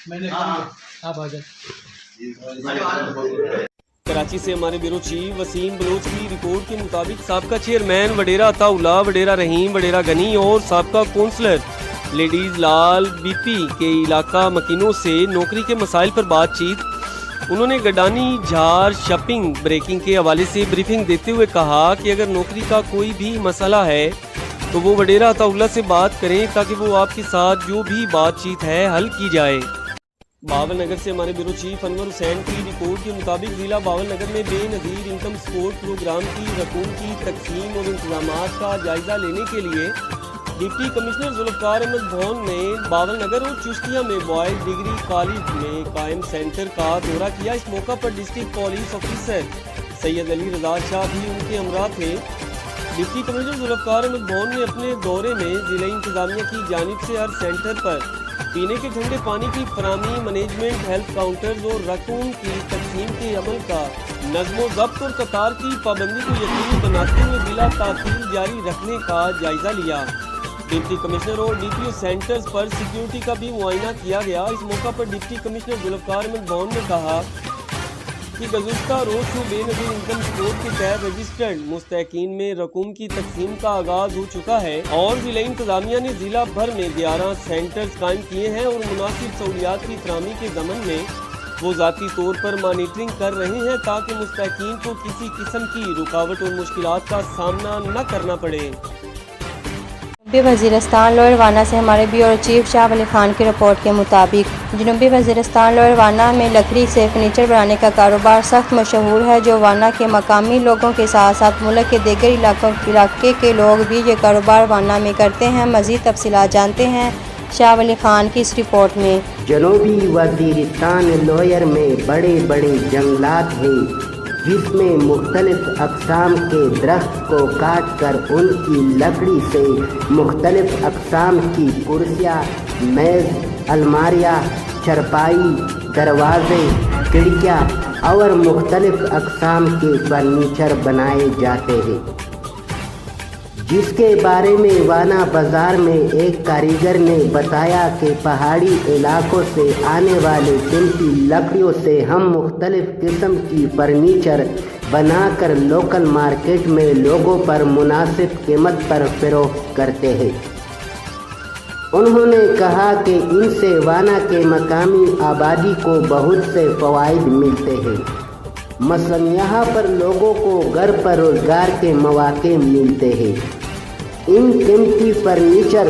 मेरे कराची से हमारे ब्यूरो चीफ वसीम बलोच की रिपोर्ट के मुताबिक साबका चेयरमैन वडेरा अताउल्ला, वडेरा रहीम, वडेरा गनी और साबका कौंसलर लेडीज लाल बीपी के इलाका मकीनों से नौकरी के मसाइल पर बातचीत। उन्होंने गडानी झार शपिंग ब्रेकिंग के हवाले से ब्रीफिंग देते हुए कहा कि अगर नौकरी का कोई भी मसला है तो वो वडेरा अताउल्ला से बात करें ताकि वो आपके साथ जो भी बातचीत है हल की जाए। बावल नगर से हमारे ब्यूरो चीफ अनवर हुसैन की रिपोर्ट के मुताबिक जिला बावल नगर में बेनज़ीर इनकम सपोर्ट प्रोग्राम की रकूम की तकसीम और इंतजाम का जायजा लेने के लिए डिप्टी कमिश्नर जुल्फ़कार अहमद भवन ने बावल नगर और चुश्तिया में बॉयज़ डिग्री कॉलेज में कायम सेंटर का दौरा किया। इस मौका पर district police officer Syed Ali Raza Shah भी उनके हमरा थे। डिप्टी कमिश्नर जुल्फ़कार अहमद भवन ने अपने दौरे में ज़िला इंतज़ामिया की जानिब से हर सेंटर पर पीने के ठंडे पानी की फराहमी, मैनेजमेंट, हेल्थ काउंटर्स और रकूम की तकसीम के अमल का नज़्म ज़ब्त और कतार की पाबंदी को यकीनी बनाते हुए बिला ताख़ीर जारी रखने का जायज़ा लिया। डिप्टी कमिश्नर और डीपीओ सेंटर्स पर सिक्योरिटी का भी मुआयना किया गया। इस मौका पर डिप्टी कमिश्नर जुल्फ़कार अहमद भवन ने कहा कि गुज़िश्ता रोज़ को बेनज़ीर इनकम सपोर्ट के तहत रजिस्टर्ड मुस्तहकीन में रकूम की तकसीम का आगाज़ हो चुका है और ज़िला इंतज़ामिया ने ज़िला भर में 11 सेंटर्स कायम किए हैं और मुनासिब सहूलियात की फराहमी के ज़मन में वो ज़ाती तौर पर मॉनिटरिंग कर रहे हैं ताकि मुस्तहकीन को किसी किस्म की रुकावट और मुश्किलात का सामना न करना पड़े। जनूबी वज़ीरिस्तान लोअरवाना से हमारे ब्यूरो चीफ शाह अली खान की रिपोर्ट के मुताबिक जनूबी वज़ीरिस्तान लोअरवाना में लकड़ी से फर्नीचर बनाने का कारोबार सख्त मशहूर है, जो वाना के मकामी लोगों के साथ साथ मुल्क के दीगर इलाके के लोग भी ये कारोबार वाना में करते हैं। मज़ीद तफसीलात जानते हैं शाह अली खान की इस रिपोर्ट में। जनूबी वज़ीरिस्तान लोयर में बड़े बड़े जंगलात हैं जिसमें मुख्तलिफ अक़साम के दरख्त को काट कर उनकी लकड़ी से मुख्तलिफ अक़साम की कुर्सियाँ, मेज़, अलमारियाँ, चरपाई, दरवाज़े, खिड़कियाँ और मुख्तलिफ अक़साम के फर्नीचर बनाए जाते हैं, जिसके बारे में वाना बाज़ार में एक कारीगर ने बताया कि पहाड़ी इलाकों से आने वाले कीमती लकड़ियों से हम मुख्तलिफ किस्म की फर्नीचर बनाकर लोकल मार्केट में लोगों पर मुनासिब कीमत पर फ़रोख्त करते हैं। उन्होंने कहा कि इनसे वाना के मकामी आबादी को बहुत से फ़वाइद मिलते हैं। मसलन यहाँ पर लोगों को घर पर रोज़गार के मौके मिलते हैं। इन कीमती फर्नीचर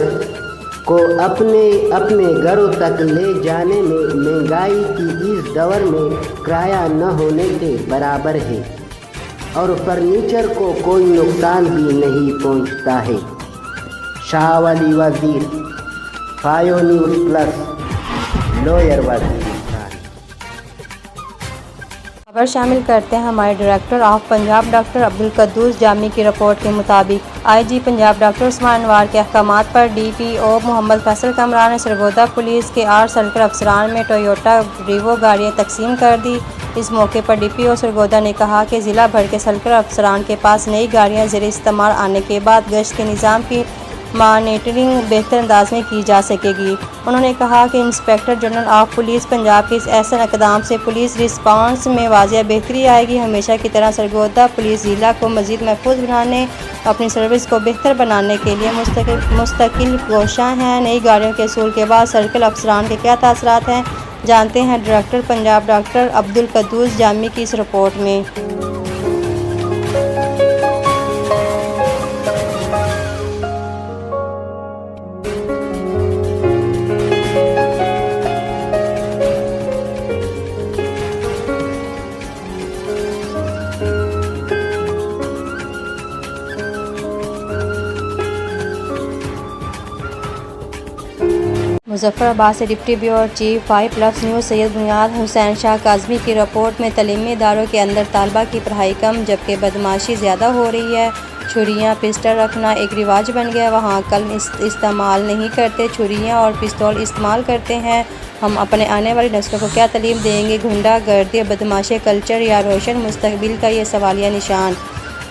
को अपने घरों तक ले जाने में महंगाई की इस दौर में किराया न होने के बराबर है और फर्नीचर को कोई नुकसान भी नहीं पहुंचता है। शाह अली वज़ीर, फायो न्यूज़ प्लस, लोयर वज़ीर। खबर शामिल करते हैं हमारे director of Punjab doctor Abdul Quddus Jami की रिपोर्ट के मुताबिक आईजी पंजाब डॉक्टर उस्मान अनवार के अहकामात पर डीटीओ मोहम्मद फैसल कमरान ने सरगोदा पुलिस के 8 सर्कल अफसरान में टोयोटा रीवो गाड़ियाँ तकसीम कर दी। इस मौके पर डीपीओ सरगोदा ने कहा कि ज़िला भर के सर्कल अफसरान के पास नई गाड़ियाँ ज़ेर इस्तेमाल आने के बाद गश्त के निज़ाम की मॉनिटरिंग बेहतर अंदाज में की जा सकेगी। उन्होंने कहा कि inspector general of police Punjab के इस ऐसे इक़दाम से पुलिस रिस्पांस में वाज़िया बेहतरी आएगी। हमेशा की तरह सरगोदा पुलिस ज़िला को मज़ीद महफूज बनाने, अपनी सर्विस को बेहतर बनाने के लिए मुस्तकिल कोशां हैं। नई गाड़ियों के असूल के बाद सर्कल अफसरान के क्या तासरात हैं, जानते हैं डायरेक्टर पंजाब डॉक्टर अब्दुल कद्दूस जामी की इस रिपोर्ट में। मुजफ्फराबाद से deputy bureau chief 5+ news Syed बुनियाद हुसैन शाह काज़मी की रिपोर्ट में तलीमी इदारों के अंदर तालबा की पढ़ाई कम जबकि बदमाशी ज़्यादा हो रही है। چھریاں پسٹل رکھنا ایک رواج بن گیا، وہاں قلم استعمال نہیں کرتے، چھریاں اور پستول استعمال کرتے ہیں۔ ہم اپنے آنے والی نسلوں کو کیا تعلیم دیں گے؟ گنڈا گردی اور بدماشی کلچر یا روشن مستقبل کا یہ سوالیہ نشان۔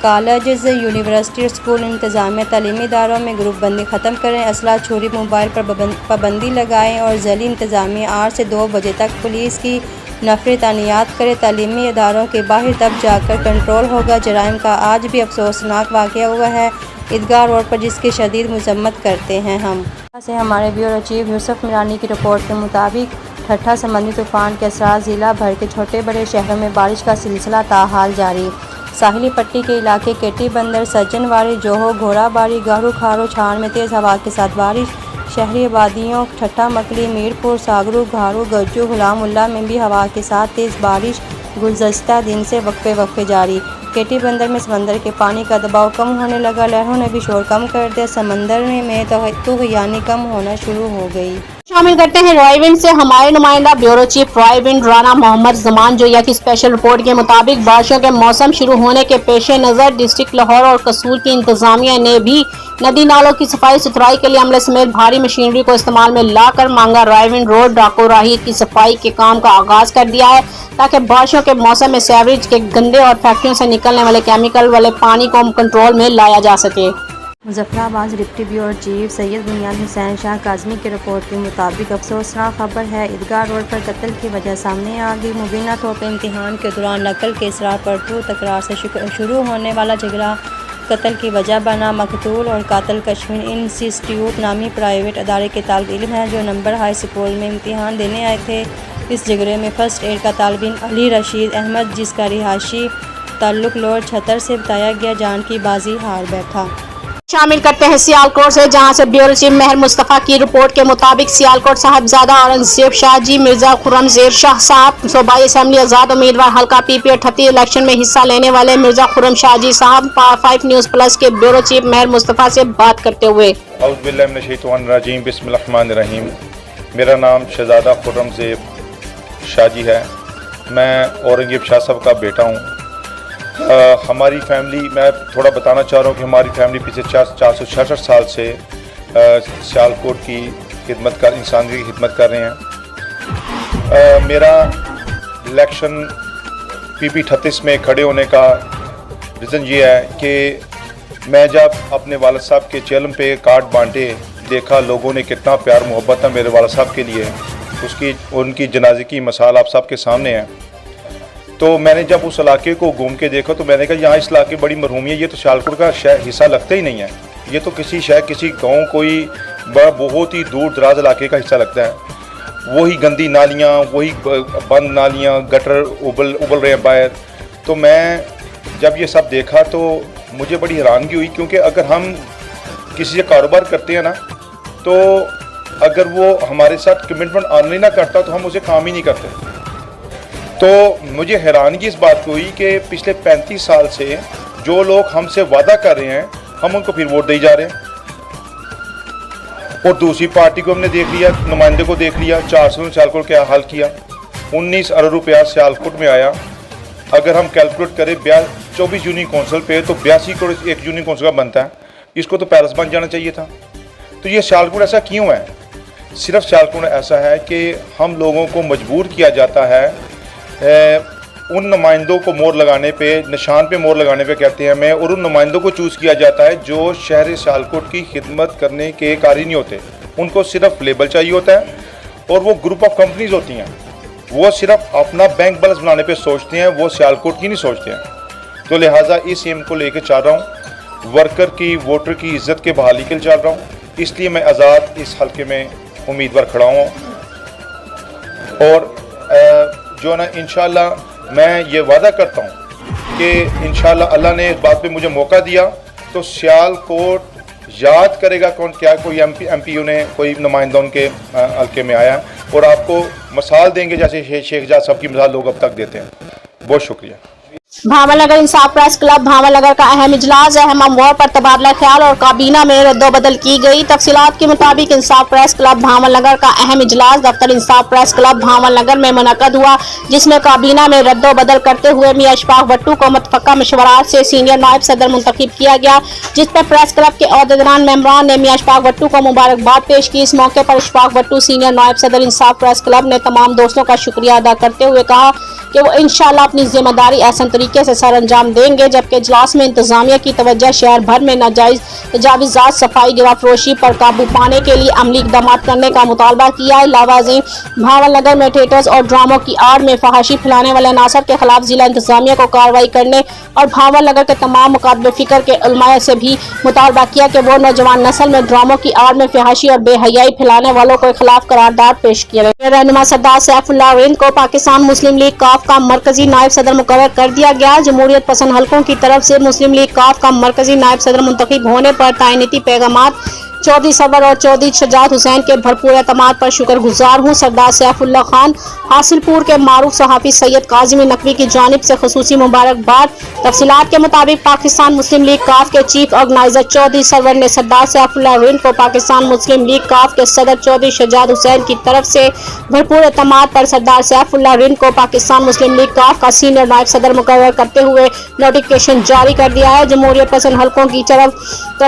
کالجز، یونیورسٹی اور اسکول انتظامیہ تعلیمی اداروں میں گروپ بندی ختم کریں، اسلحہ، چھری، موبائل پر پابندی لگائیں اور ذیلی انتظامیہ 8 سے 2 بجے تک پولیس کی نفری تعینات کرے۔ تعلیمی اداروں کے باہر تب جا کر کنٹرول ہوگا۔ جرائم کا آج بھی افسوسناک واقعہ ہوا ہے عیدگاہ روڈ پر، جس کی شدید مذمت کرتے ہیں ہم۔ سے ہمارے بیورو چیف یوسف میرانی کی رپورٹ کے مطابق ٹھٹھا سمندری طوفان کے اثرات ضلع بھر کے چھوٹے بڑے شہروں میں بارش کا سلسلہ تاحال جاری۔ ساحلی پٹی کے علاقے کیٹی بندر، سجن واری، جوہو، گھوڑا باری، گاہرو، کھارو، چھان میں تیز ہوا کے ساتھ بارش۔ شہری آبادیوں ٹھٹھا مکلی، میرپور، ساگرو، گھارو، گجو، غلام اللہ میں بھی ہوا کے ساتھ تیز بارش گزشتہ دن سے وقفے جاری۔ کیٹی بندر میں سمندر کے پانی کا دباؤ کم ہونے لگا، لہروں نے بھی شور کم کر دیا، سمندر میں طغیانی کم ہونا شروع ہو گئی۔ شامل کرتے ہیں رائے ونڈ سے ہمارے نمائندہ بیورو چیف رائے ونڈ رانا محمد زمان جویا کی اسپیشل رپورٹ کے مطابق بارشوں کے موسم شروع ہونے کے پیش نظر ڈسٹرکٹ لاہور اور قصور کی انتظامیہ نے بھی ندی نالوں کی صفائی ستھرائی کے لیے عملے سمیت بھاری مشینری کو استعمال میں لا کر مانگا رائے ونڈ روڈ ڈاکو راہی کی صفائی کے کام کا آغاز کر دیا ہے، تاکہ بارشوں کے موسم میں سیوریج کے گندے اور فیکٹریوں سے نکلنے والے کیمیکل والے پانی کو کنٹرول میں لایا جا سکے۔ مظفر آباد ڈپٹی بیورو چیف سید بنیاد حسین شاہ کاظمی کی رپورٹ کے مطابق افسوسناک خبر ہے، عیدگاہ روڈ پر قتل کی وجہ سامنے آ گئی۔ مبینہ طور پر امتحان کے دوران نقل کے اصرار پر تکرار سے شروع ہونے والا جھگڑا قتل کی وجہ بنا۔ مقتول اور قاتل کشمیر انسٹیٹیوٹ نامی پرائیویٹ ادارے کے طالب علم ہیں جو نمبر ہائی اسکول میں امتحان دینے آئے تھے۔ اس جھگڑے میں فرسٹ ایڈ کا طالب علم علی رشید احمد، جس کا رہائشی تعلق لوڑ چھتر سے بتایا گیا، جان کی بازی ہار بیٹھا۔ شامل کرتے ہیں سیالکوٹ سے، جہاں سے بیورو چیف مہر مصطفیٰ کی رپورٹ کے مطابق سیالکوٹ صاحبزادہ اورنگزیب شاہ جی مرزا خرم زیر شاہ صاحب صوبائی اسمبلی آزاد امیدوار حلقہ پی پی 38 الیکشن میں حصہ لینے والے مرزا خرم شاہ جی صاحب پاور 5 نیوز پلس کے بیورو چیف مہر مصطفیٰ سے بات کرتے ہوئے اعوذ باللہ من الشیطان الرجیم، بسم اللہ الرحمن الرحیم۔ میرا نام شہزادہ خرم زیب شاہ جی ہے، میں اورنگزیب شاہ صاحب کا بیٹا ہوں۔ ہماری فیملی، میں تھوڑا بتانا چاہ رہا ہوں کہ ہماری فیملی پچھلے 466 سال سے سیالکوٹ کی خدمت کر انسانی کی خدمت کر رہے ہیں۔ میرا الیکشن پی پی 38 میں کھڑے ہونے کا ریزن یہ ہے کہ میں جب اپنے والد صاحب کے چیلم پہ کارڈ بانٹے، دیکھا لوگوں نے کتنا پیار محبت تھا میرے والد صاحب کے لیے، ان کی جنازے کی مثال آپ سب کے سامنے ہے۔ تو میں نے جب اس علاقے کو گھوم کے دیکھا تو میں نے کہا یہاں اس علاقے بڑی مرحومی ہے، یہ تو سیالکوٹ کا حصہ لگتا ہی نہیں ہے، یہ تو کسی گاؤں کوئی بہت ہی دور دراز علاقے کا حصہ لگتا ہے۔ وہی گندی نالیاں، وہی بند نالیاں، گٹر ابل رہے ہیں باہر۔ تو میں جب یہ سب دیکھا تو مجھے بڑی حیرانگی ہوئی، کیونکہ اگر ہم کسی سے کاروبار کرتے ہیں نا، تو اگر وہ ہمارے ساتھ کمٹمنٹ آنر نہ کرتا تو ہم اسے کام ہی نہیں کرتے۔ تو مجھے حیرانگی اس بات کو ہوئی کہ پچھلے 35 سال سے جو لوگ ہم سے وعدہ کر رہے ہیں ہم ان کو پھر ووٹ دے جا رہے ہیں۔ اور دوسری پارٹی کو ہم نے دیکھ لیا، نمائندے کو دیکھ لیا، 400 سیالکوٹ کیا حل کیا، 19 ارب روپیہ سیالکوٹ میں آیا۔ اگر ہم کیلکولیٹ کریں 24 یونین کونسل پہ تو 82 کروڑ ایک یونین کونسل کا بنتا ہے، اس کو تو پیرس بن جانا چاہیے تھا۔ تو یہ سیالکوٹ ایسا کیوں ہے؟ صرف سیالکوٹ ایسا ہے کہ ہم لوگوں کو مجبور کیا جاتا ہے ان نمائندوں کو مور لگانے پہ، نشان پہ مور لگانے پہ کہتے ہیں ہمیں، اور ان نمائندوں کو چوز کیا جاتا ہے جو شہر سیالکوٹ کی خدمت کرنے کے قاری نہیں ہوتے، ان کو صرف لیبل چاہیے ہوتا ہے، اور وہ گروپ آف کمپنیز ہوتی ہیں، وہ صرف اپنا بینک بیلنس بنانے پہ سوچتے ہیں، وہ سیالکوٹ کی نہیں سوچتے ہیں۔ تو لہٰذا اس ایم کو لے کے چل رہا ہوں، ورکر کی، ووٹر کی عزت کے بحالی کے لیے چل رہا ہوں، اس لیے میں آزاد اس حلقے میں امیدوار کھڑا ہوں۔ اور جو نا انشاءاللہ میں یہ وعدہ کرتا ہوں کہ انشاءاللہ اللہ نے اس بات پہ مجھے موقع دیا تو سیالکوٹ یاد کرے گا کوئی ایم پی انہیں کوئی نمائندہ ان کے حلقے میں آیا، اور آپ کو مثال دیں گے جیسے شیخ جاز صاحب کی مثال لوگ اب تک دیتے ہیں۔ بہت شکریہ۔ भावल नगर इंसाफ प्रेस क्लब भावल नगर का अहम इजलास अहम अमूर पर तबादला ख्याल और काबीना में रद्दोबदल की गई। तफसीलात के मुताबिक इंसाफ प्रेस क्लब भावल नगर का अहम इजलास दफ्तर इंसाफ प्रेस क्लब भावल नगर में मुनक्कद हुआ, जिसमें काबीना में रद्दोबदल करते हुए मियां इशफाक भट्टू को मुतफ़क्का मशवरात से सीनियर नायब सदर मुंतखब किया गया, जिस पर प्रेस क्लब के अहदेदारान मेंबरान ने मियां इशफाक भट्टू को मुबारकबाद पेश की। इस मौके पर इशफाक भट्टू सीनियर नायब सदर इंसाफ प्रेस क्लब ने तमाम दोस्तों का शुक्रिया अदा करते हुए कहा कि वो इंशाअल्लाह अपनी जिम्मेदारी आसान तरीके से सर अंजाम देंगे, जबकि इजलास में इंतजामिया की तवज्जो शहर भर में नाजायज तजावीज़ात सफाई गिराफरोशी पर काबू पाने के लिए अमली इक़दाम करने का मुतालबा किया। लावाज़ीम भावल नगर में थिएटर्स और ड्रामों की आड़ में फहाशी फैलाने वाले नासर के खिलाफ जिला इंतजामिया को कार्रवाई करने और भावल नगर के तमाम मुकादमे फिक्र के उलमाए से भी मुतालबा किया कि वो नौजवान नस्ल में ड्रामों की आड़ में फहाशी और बेहयाई फैलाने वालों के खिलाफ करारदाद पेश किया। रहनुमा सरदार सैफुल्लाह रिंद को पाकिस्तान मुस्लिम लीग काफ का मरकजी नायब सदर मुकर्रर कर दिया गया। जमहूरियत पसंद हलकों की तरफ से मुस्लिम लीग काफ का मरकजी नायब सदर मुंतखब होने पर तायनीती पैगामात चौधरी सरवर और चौधरी शजात हुसैन के भरपूर एतमाद पर शुक्रगुजार हूँ। सरदार सैफुल्लाह खान हासिलपुर के मारूफ सहाफ़ी सैयद काज़मी नकवी की जानिब से खुसूसी मुबारकबाद। तफसीलात के मुताबिक पाकिस्तान मुस्लिम लीग काफ के चीफ ऑर्गेनाइजर चौधरी सरवर ने सरदार सैफुल्लाह रिंद को पाकिस्तान मुस्लिम लीग काफ के सदर चौधरी शजात हुसैन की तरफ से भरपूर एतमाद पर सरदार सैफुल्लाह रिंद को पाकिस्तान मुस्लिम लीग काफ का सीनियर नायब सदर मुकर्रर करते हुए नोटिफिकेशन जारी कर दिया है। जमहूरियत पसंद हलकों की तरफ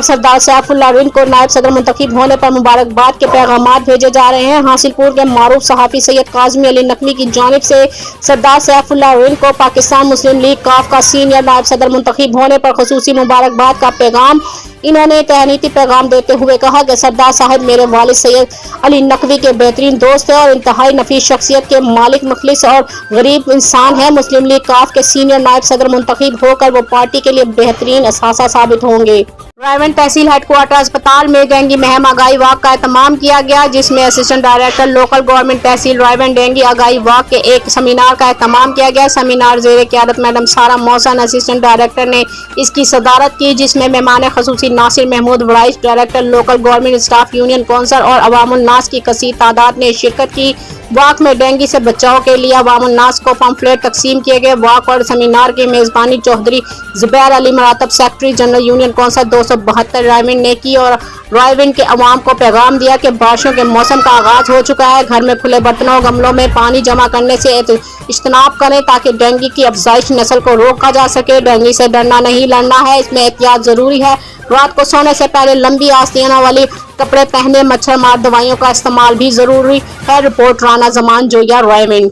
सरदार सैफुल्लाह रिंद को नायब सदर मुंतखब होने पर मुबारकबाद के पैगामात भेजे जा रहे हैं। हासिलपुर के मारूफ सहाफ़ी सैयद काज़मी अली नकवी की जानिब से सरदार सैफुल्लाह रिंद को पाकिस्तान मुस्लिम लीग काफ का सीनियर नायब सदर मुंतखब होने पर खुसूसी मुबारकबाद का पैगाम इन्होंने तहनीती पैगाम देते हुए कहा कि सरदार साहब मेरे वालिद सैयद अली नकवी के बेहतरीन दोस्त है और इंतहाई नफीस शख्सियत के मालिक, मुखलिस और गरीब इंसान है। मुस्लिम लीग काफ के सीनियर नायब सदर मुंतखब होकर वो पार्टी के लिए बेहतरीन असासा साबित होंगे। रायवन तहसील हेडक्वार्टर अस्पताल में डेंगू मुहिम आगाही वाक का एहतमाम किया गया, जिसमें असिस्टेंट डायरेक्टर लोकल गवर्नमेंट तहसील रायवन डेंगू आगाही वाक के एक सेमिनार का एहतमाम किया गया। सेमिनार जेर क़यादत मैडम सारा मोहसन असिस्टेंट डायरेक्टर ने इसकी सदारत की, जिसमें मेहमान खसूसी Nasir Mahmood vice director local government staff union council और अवामुल नास की कसीर तादाद ने शिरकत की। वाक में डेंगू से बचाव के लिए अवामुल नास को पम्फलेट तकसीम किए गए। वाक और सेमिनार की मेज़बानी Chaudhry Zubair Ali Maratab secretary general union council 272 Raiwind ने की और रायवन के अवाम को पैगाम दिया कि बारिशों के मौसम का आगाज हो चुका है। घर में खुले बर्तनों गमलों में पानी जमा करने से इज्तनाब करें ताकि डेंगू की अफजाइश नस्ल को रोका जा सके। डेंगू से डरना नहीं लड़ना है, इसमें एहतियात जरूरी है। रात को सोने से पहले लंबी आस्तीनों वाली कपड़े पहने, मच्छर मार दवाइयों का इस्तेमाल भी जरूरी है। रिपोर्ट राना जमान जोया रायवन।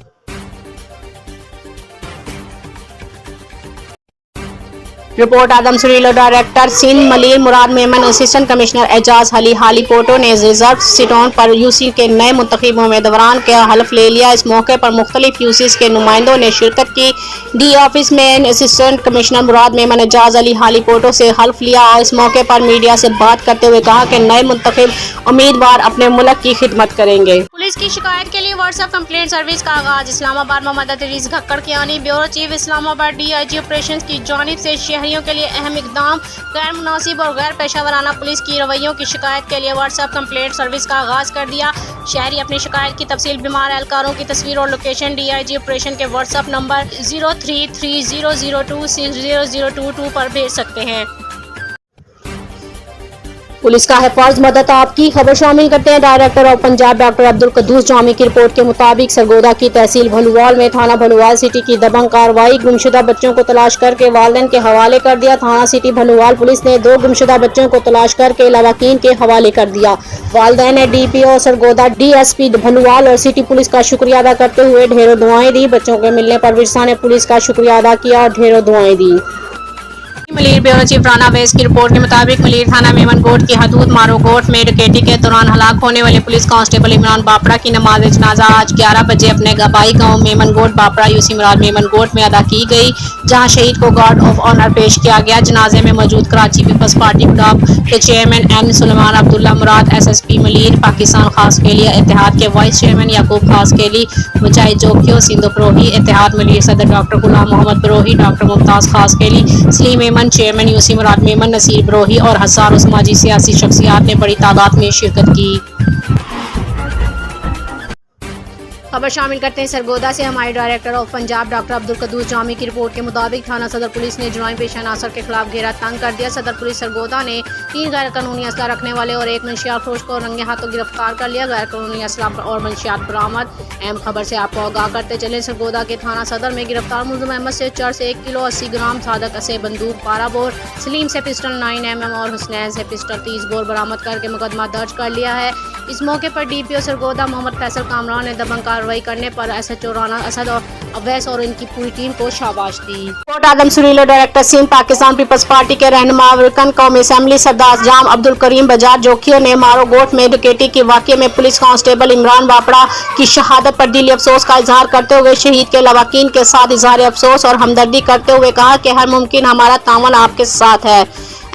रिपोर्ट आदम सुरीलो डायरेक्टर सिंध मलिर मुराद मेमन असिस्टेंट कमिश्नर एजाज अली हाली पोटो ने रिजर्व सीटों पर यूसी के नए मुंतखब उम्मीदवारान का हल्फ ले लिया। इस मौके पर मुख्तलिफ यूसीज के नुमाइंदों ने शिरकत की। डी ऑफिस में असिस्टेंट कमिश्नर मुराद मेमन एजाज अली हाली पोटो से हल्फ लिया और इस मौके पर मीडिया से बात करते हुए कहा कि नए मुंतखब उम्मीदवार अपने मुल्क की खिदमत करेंगे। पुलिस की शिकायत के लिए व्हाट्सएप कंप्लेंट सर्विस का आगाज। Islamabad Mohammad Idrees Ghakkar Kiyani bureau chief Islamabad DIG operation की जानिब से शहरियों के लिए अहम इकदाम, गैर मुनासिब और गैर पेशावराना पुलिस की रवैयों की शिकायत के लिए व्हाट्सएप कंप्लेंट सर्विस का आगाज कर दिया। शहरी अपनी शिकायत की तफसील बीमार एहलकारों की तस्वीर और लोकेशन DIG ऑपरेशन के व्हाट्सएप नंबर 0330026022 पर भेज सकते हैं। पुलिस का है फर्ज मदद आपकी खबर शामिल करते हैं। Director of Punjab doctor Abdul Quddus Jami की रिपोर्ट के मुताबिक सरगोदा की तहसील भलुवाल में थाना भलुवाल सिटी की दबंग कार्रवाई। गुमशुदा बच्चों को तलाश करके वालिदैन के हवाले कर दिया। थाना सिटी भलुवाल पुलिस ने 2 गुमशुदा बच्चों को तलाश करके लवाकीन के हवाले कर दिया। वालिदैन ने DPO सरगोदा, DSP भलुवाल और सिटी पुलिस का शुक्रिया अदा करते हुए ढेरों दुआएं दी। बच्चों के मिलने पर विरसा ने पुलिस का शुक्रिया अदा किया और ढेरों दुआएं दी। मलिर ब्यूरो चीफ राना वेस की रिपोर्ट के मुताबिक मलिर थाना मेमन कोट की हदूद मारो कोट में डकैती के दौरान हलाक होने वाले पुलिस कांस्टेबल इमरान बापड़ा की नमाज जनाजा आज 11 बजे अपने गबाई गांव मेमन कोट बापड़ा यूसी मुराद मेमन कोट में अदा की गई, जहां शहीद को गार्ड ऑफ ऑनर पेश किया गया। जनाजे में मौजूद कराची पीपल्स पार्टी क्लब के चेयरमैन M सुलेमान अब्दुल्ला मुराद, SSP मलिर पाकिस्तान खास के लिए इत्तेहाद के वाइस चेयरमैन याकूब खास के लिए मुजाहिद जोकियो सिंधु प्रोही, इत्तेहाद मलिर सदर डॉक्टर गुलाम मोहम्मद प्रोही, डॉक्टर मुमताज खास के लिए सलीम मेमन चेयरमैन यूसी मुराद मेमन, नसीर ब्रोही और हजारों समाजी सियासी शख्सियात ने बड़ी तादाद में शिरकत की। खबर शामिल करते हैं सरगोदा से। हमारे director of Punjab doctor Abdul Quddus Jami की रिपोर्ट के मुताबिक थाना सदर पुलिस ने जुर्माई पेशा नासर के खिलाफ घेरा तंग कर दिया। सदर पुलिस सरगोदा ने 3 गैर कानूनी असला रखने वाले और 1 मंशियात फरोश को रंगे हाथों गिरफ्तार कर लिया। गैर कानूनी असला और मंशियात बरामद। अहम खबर से आपको आगाह करते चले, सरगोदा के थाना सदर में गिरफ्तार मुलजिम अहमद से चरस 1 किलो 80 ग्राम, सादक से बंदूक 12 बोर, सलीम से पिस्टल 9mm और हुसनैन से पिस्टल 30 बोर बरामद करके मुकदमा दर्ज कर लिया है। इस मौके पर DPO सरगोदा मोहम्मद फैसल कामरान ने दबंग कार्रवाई करने पर SHO राना असद और अवैस और इनकी पूरी टीम को शाबाश दी। Kot Adam Surilo director Sindh Pakistan Peoples Party के रहनुमा अफ्रीकन कौमी असेंबली सरदार जाम अब्दुल करीम बजाज जोखियों ने मारो गोट में डकैती के वाक़े में पुलिस कांस्टेबल इमरान बापड़ा की शहादत पर दिली अफसोस का इजहार करते हुए शहीद के लवाकीन के साथ इजहार अफसोस और हमदर्दी करते हुए कहा कि हर मुमकिन हमारा तावन आपके साथ है।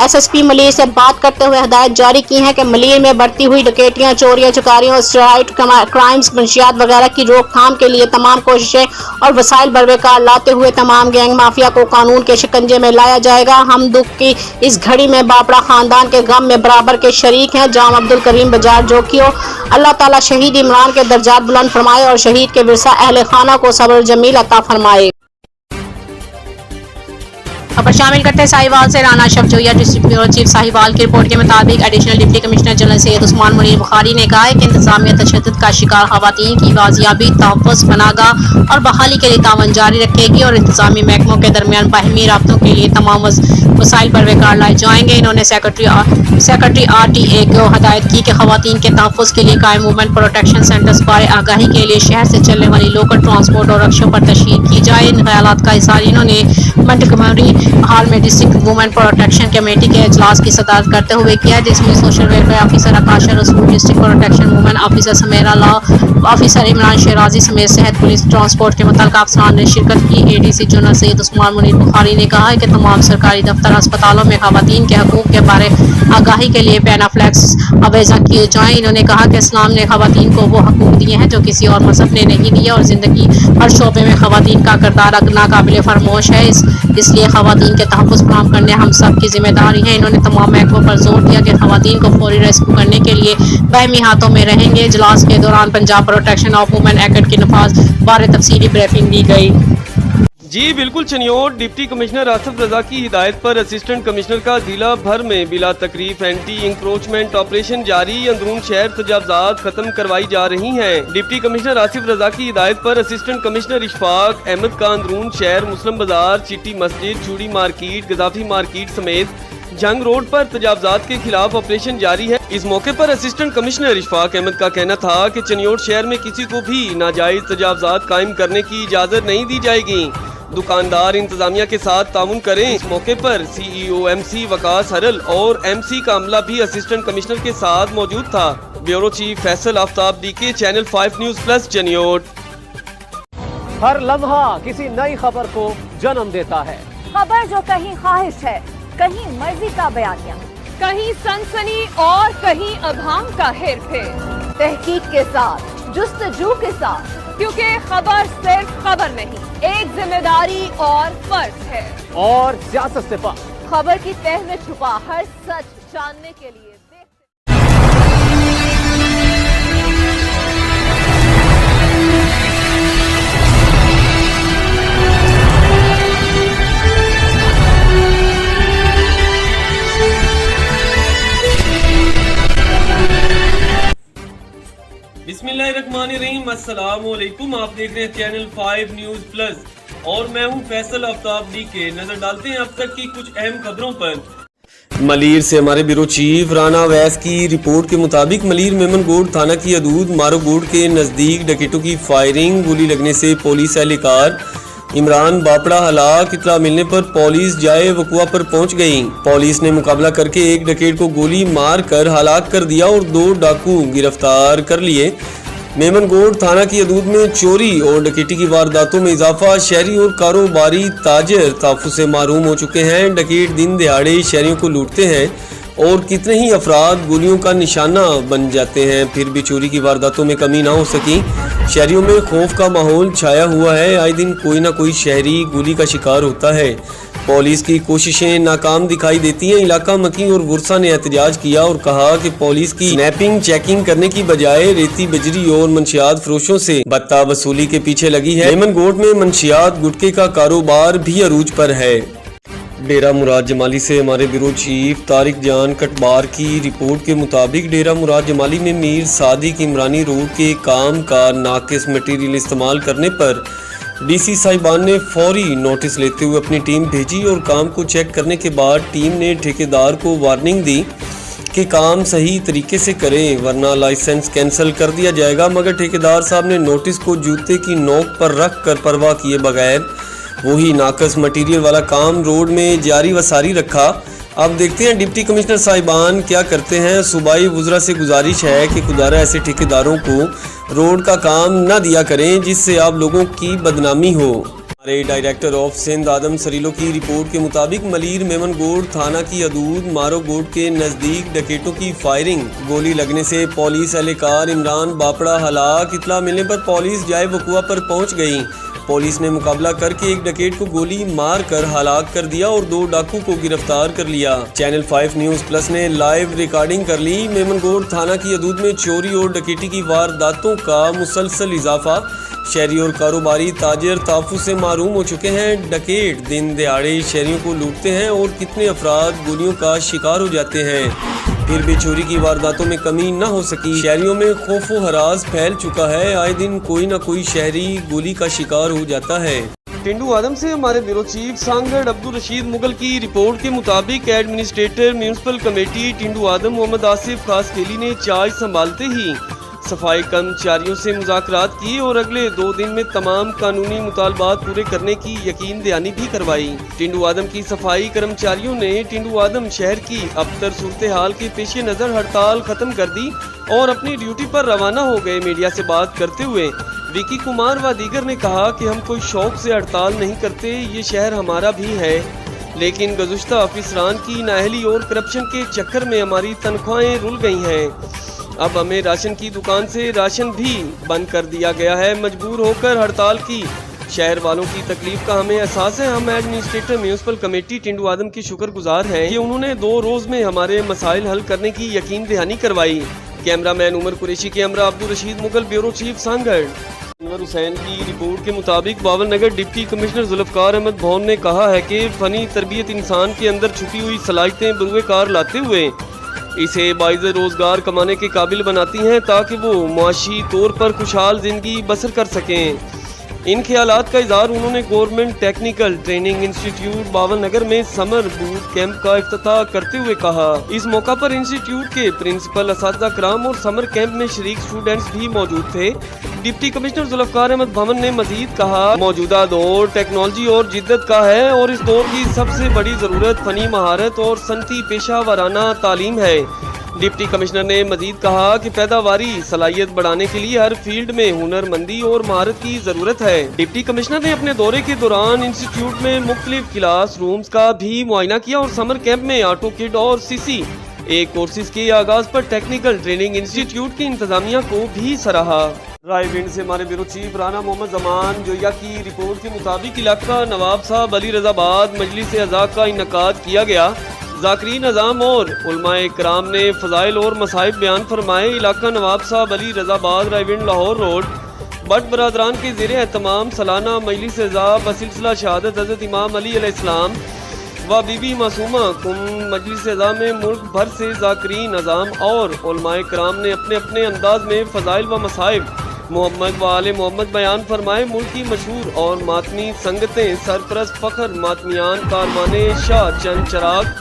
SSP मलिर से बात करते हुए हदायत जारी की है कि मलिर में बढ़ती हुई डकैतियां, चोरियां, चुकारियों, स्ट्राइट क्राइम्स, मंशियात वगैरह की रोकथाम के लिए तमाम कोशिशें और वसाइल बरवेकार लाते हुए तमाम गैंग माफिया को कानून के शिकंजे में लाया जाएगा। हम दुख की इस घड़ी में बापड़ा खानदान के गम में बराबर के शरीक हैं। जाम अब्दुल करीम बजाज जोखियो, अल्लाह ताला शहीद इमरान के दर्जात बुलंद फरमाए और शहीद के विरसा अहले खाना को सब्र जमील अता फरमाए। खबर शामिल करते हैं साहिवाल से। Rana Ashraf Zoya district bureau chief Sahiwal की रिपोर्ट के मुताबिक additional deputy commissioner general Syed Usman Munir Bukhari ने कहा है कि इंतजामिया तशद्दुद का शिकार खवातीन की बाजियाबी, तहफ़्फ़ुज़, पनाहगाह और बहाली के लिए तावन जारी रखेगी और इंतजामी महकमों के दरमियान बाहमी राब्तों के लिए तमाम वसाइल बरवेकार लाए जाएंगे। इन्होंने सेक्रेटरी RTA को हदायत की कि खवातीन के तहफ़्फ़ुज़ के लिए कायम वुमेन प्रोटेक्शन सेंटर्स बारे आगाही के लिए शहर से चलने वाली लोकल ट्रांसपोर्ट और रक्षों पर तशहीर की जाए। इन ख्यालात का इज़हार इन्होंने मंटगोमरी हाल में डिस्ट्रिक्ट वुमेन प्रोटेक्शन कमेटी के इजलास की सदारत करते हुए किया, जिसमें social welfare officer Akasha Rasool, district protection women officer Sameera law officer Imran Sheerazi समेत सेहत, पुलिस, ट्रांसपोर्ट के मुतल्लिक़ अफसरान ने शिरकत की। ADC जनरल सैयद उस्मान मुनीर बुखारी ने कहा है कि तमाम सरकारी दफ्तर, अस्पतालों में खवातीन के हकूक़ के बारे आगाही के लिए पैनाफ्लेक्स अवेजा किए जाएँ। इन्होंने कहा कि इस्लाम ने खवातीन को वो हकूक़ दिए हैं जो किसी और मज़हब ने नहीं दिए और ज़िंदगी हर शोबे में खवातीन का किरदार नाकाबिल फरमोश है। इसलिए खवातीन के तहफ़्फ़ुज़ फराहम करने हम सब की जिम्मेदारी है। इन्होंने तमाम महकमों पर जोर दिया कि खवातीन को फौरी रेस्क्यू करने के लिए बहमी हाथों में रहेंगे। इजलास के दौरान Punjab protection of women act के नफाज बारे तफसीली ब्रीफिंग दी गई। जी बिल्कुल, चनियोट डिप्टी कमिश्नर आसिफ रजा की हिदायत पर असिस्टेंट कमिश्नर का जिला भर में बिला तकरीफ एंटी इंक्रोचमेंट ऑपरेशन जारी। अंदरून शहर तजावजात खत्म करवाई जा रही हैं। डिप्टी कमिश्नर आसिफ रजा की हिदायत पर असिस्टेंट कमिश्नर इशफाक अहमद का अंदरून शहर मुस्लिम बाजार, चिट्टी मस्जिद, चूड़ी मार्केट, गजाफी मार्केट समेत जंग रोड पर तजावजात के खिलाफ ऑपरेशन जारी है। इस मौके पर असिस्टेंट कमिश्नर इशफाक अहमद का कहना था कि चनियोट शहर में किसी को भी नाजायज तजावजात कायम करने की इजाजत नहीं दी जाएगी। दुकानदार इंतजामिया के साथ ताउन करें। इस मौके पर CEO MC वकास हरल और MC का अमला भी असिस्टेंट कमिश्नर के साथ मौजूद था। Bureau chief Faisal Aftab DK, channel 5 news plus Chiniot. हर लम्हा किसी नई खबर को जन्म देता है। खबर जो कहीं ख्वाहिश है, कहीं मर्जी का बयानिया, कहीं सनसनी और कहीं अभाम का हेरफेर, तहकीक के साथ, जुस्तजू के साथ, क्योंकि खबर सिर्फ खबर नहीं, एक जिम्मेदारी और फर्ज है। और सियासत से पार खबर की तह में छुपा हर सच जानने के लिए बिस्मिल्लाहिर्रहमानिर्रहीम, अस्सलामुअलैकुम। आप देख रहे हैं चैनल 5 न्यूज़ प्लस और मैं हूं फैसल आफ्ताब DK। नजर डालते हैं अब तक की कुछ अहम खबरों पर। मलिर से हमारे ब्यूरो चीफ राना अवैस की रिपोर्ट के मुताबिक मलिर मेमनगोड थाना की हदूद मारोगोड के नज़दीक डकैतों की फायरिंग, गोली लगने से पुलिस एहलकार इमरान बापड़ा हलाक। इतला मिलने पर पुलिस जाए वकुआ पर पहुंच गई। पुलिस ने मुकाबला करके एक डकैत को गोली मार कर हलाक कर दिया और 2 डाकू गिरफ्तार कर लिए। मेमनगोड थाना की हदूद में चोरी और डकैती की वारदातों में इजाफा। शहरी और कारोबारी ताजर तहफ़्फ़ुज़ से महरूम हो चुके हैं। डकैत दिन दिहाड़े शहरियों को लूटते हैं और कितने ही अफराद गोलियों का निशाना बन जाते हैं, फिर भी चोरी की वारदातों में कमी ना हो सकी। शहरियों में खौफ का माहौल छाया हुआ है। आए दिन कोई ना कोई शहरी गोली का शिकार होता है। पुलिस की कोशिशें नाकाम दिखाई देती हैं। इलाका मकी और गुरसा ने एहतजाज किया और कहा कि पुलिस की स्नैपिंग चेकिंग करने की बजाय रेती बजरी और मंशियात फरोशों से भत्ता वसूली के पीछे लगी है। मेमनगोट में मंशियात गुटके का कारोबार भी अरूज पर है। डेरा मुराद जमाली से हमारे ब्यूरो चीफ तारिक जान कटबार की रिपोर्ट के मुताबिक डेरा मुराद जमाली में मीर सादिक इमरानी रोड के काम का नाकिस मटेरियल इस्तेमाल करने पर डीसी साहिबान ने फौरी नोटिस लेते हुए अपनी टीम भेजी और काम को चेक करने के बाद टीम ने ठेकेदार को वार्निंग दी कि काम सही तरीके से करें वरना लाइसेंस कैंसिल कर दिया जाएगा, मगर ठेकेदार साहब ने नोटिस को जूते की नोक पर रख कर परवाह किए बगैर वही नाकस मटेरियल वाला काम रोड में जारी व सारी रखा। अब देखते हैं डिप्टी कमिश्नर साहिबान क्या करते हैं। सूबाई वुज़रा से गुजारिश है कि खुदारा ऐसे ठेकेदारों को रोड का काम न दिया करें जिससे आप लोगों की बदनामी हो। हमारे डायरेक्टर ऑफ सिंध आदम सरीलो की रिपोर्ट के मुताबिक मलीर मेमनगोड थाना की हदूद मारोगोड के नज़दीक डकैतों की फायरिंग, गोली लगने से पुलिस एहलकार इमरान बापड़ा हलाक। इतला मिलने पर पुलिस जाए वकुआ पर पहुंच गई। पुलिस ने मुकाबला करके एक डकैत को गोली मार कर हलाक कर दिया और 2 डाकू को गिरफ्तार कर लिया। चैनल 5 न्यूज़ प्लस ने लाइव रिकॉर्डिंग कर ली। मेमनगोड थाना की हदूद में चोरी और डकैती की वारदातों का मुसलसल इजाफा। शहरी और कारोबारी ताजर ताफुस से मारूम हो चुके हैं। डकैत दिन दहाड़े शहरियों को लूटते हैं और कितने अफराद गोलियों का शिकार हो जाते हैं। फिर भी चोरी की वारदातों में कमी न हो सकी। शहरियों में खौफ व हरास फैल चुका है। आए दिन कोई न कोई शहरी गोली का शिकार हो जाता है। टिंडू आदम से हमारे ब्यूरो चीफ सांगड़ अब्दुल रशीद मुगल की रिपोर्ट के मुताबिक एडमिनिस्ट्रेटर म्यूनसिपल कमेटी टिंडू आदम मोहम्मद आसिफ खासकेली ने चार्ज संभालते ही सफाई कर्मचारियों से मुज़ाकरात किए और अगले 2 दिन में तमाम कानूनी मुतालबात पूरे करने की यकीन दहानी भी करवाई। टिंडू आदम की सफाई कर्मचारियों ने टिंडू आदम शहर की अबतर सूरत हाल के पेश नज़र हड़ताल खत्म कर दी और अपनी ड्यूटी पर रवाना हो गए। मीडिया से बात करते हुए विकी कुमार व दीगर ने कहा कि हम कोई शौक से हड़ताल नहीं करते, ये शहर हमारा भी है, लेकिन गुज़श्ता अफसरान की नाअहली और करप्शन के चक्कर में हमारी तनख्वाहें रुल गई हैं। अब हमें राशन की दुकान से राशन भी बंद कर दिया गया है। मजबूर होकर हड़ताल की। शहर वालों की तकलीफ का हमें एहसास है। हम एडमिनिस्ट्रेटर म्यूनसिपल कमेटी टिंडू आदम की शुक्रगुजार हैं कि उन्होंने 2 रोज़ में हमारे मसाइल हल करने की यकीन दहानी करवाई। कैमरामैन उमर कुरैशी के हमरा अब्दुल रशीद मुगल, ब्यूरो चीफ सांगड़। अनवर हुसैन की रिपोर्ट के मुताबिक बावल नगर डिप्टी कमिश्नर जुल्फकार अहमद भौन ने कहा है कि फ़नी तरबियत इंसान के अंदर छुपी हुई सलाहियतें बरूए कार लाते हुए इसे बाइज़ रोज़गार कमाने के काबिल बनाती हैं ताकि वो मुआशी तौर पर खुशहाल ज़िंदगी बसर कर सकें। इन ख्यालात का इज़हार उन्होंने government technical training institute Bahawal Nagar में समर बूट कैंप का इफ्तिताह करते हुए कहा। इस मौका पर इंस्टीट्यूट के प्रिंसिपल, असातिज़ा कराम और समर कैंप में शरीक स्टूडेंट्स भी मौजूद थे। डिप्टी कमिश्नर जुल्फकार अहमद भवन ने मजीद कहा, मौजूदा दौर टेक्नोलॉजी और जिद्दत का है और इस दौर की सबसे बड़ी ज़रूरत फ़नी महारत और सनती पेशा वाराना तालीम है। डिप्टी कमिश्नर ने मजीद कहा कि पैदावारी सलाहियत बढ़ाने के लिए हर फील्ड में हुनरमंदी और महारत की ज़रूरत है। डिप्टी कमिश्नर ने अपने दौरे के दौरान इंस्टीट्यूट में मुख्तलिफ क्लास रूम्स का भी मुआयना किया और समर कैंप में ऑटो किड और CC कोर्सेज के आगाज पर टेक्निकल ट्रेनिंग इंस्टीट्यूट की इंतजामिया को भी सराहा। रायविंड से हमारे ब्यूरो चीफ राना मोहम्मद जमान जोया की रिपोर्ट के मुताबिक इलाका नवाब साहब अली रजाबाद मजलिस अज़ा का इनकाद किया गया। ज़ाकिरीन अज़ाम और उलमाए कराम ने फ़ज़ाइल और मसाइब बयान फरमाए। इलाका नवाब साहब अली रजाबाद रायविंड लाहौर रोड बट बरादरान के ज़ेरे एहतमाम सालाना मजलिस अज़ा बसिलसिला शहादत हज़रत इमाम अली अलैहिस्सलाम व बीबी मासूमा कुम मजलिस अज़ा में मुल्क भर से ज़ाकिरीन अज़ाम और उलमाए कराम ने अपने अपने अंदाज में फ़ज़ाइल व मसाइब मोहम्मद व आले मोहम्मद बयान फरमाए। मुल्क की मशहूर और मातमी संगतें सरपरस्त फ़ख्र मातमियान कारवाने शाह चंद चराग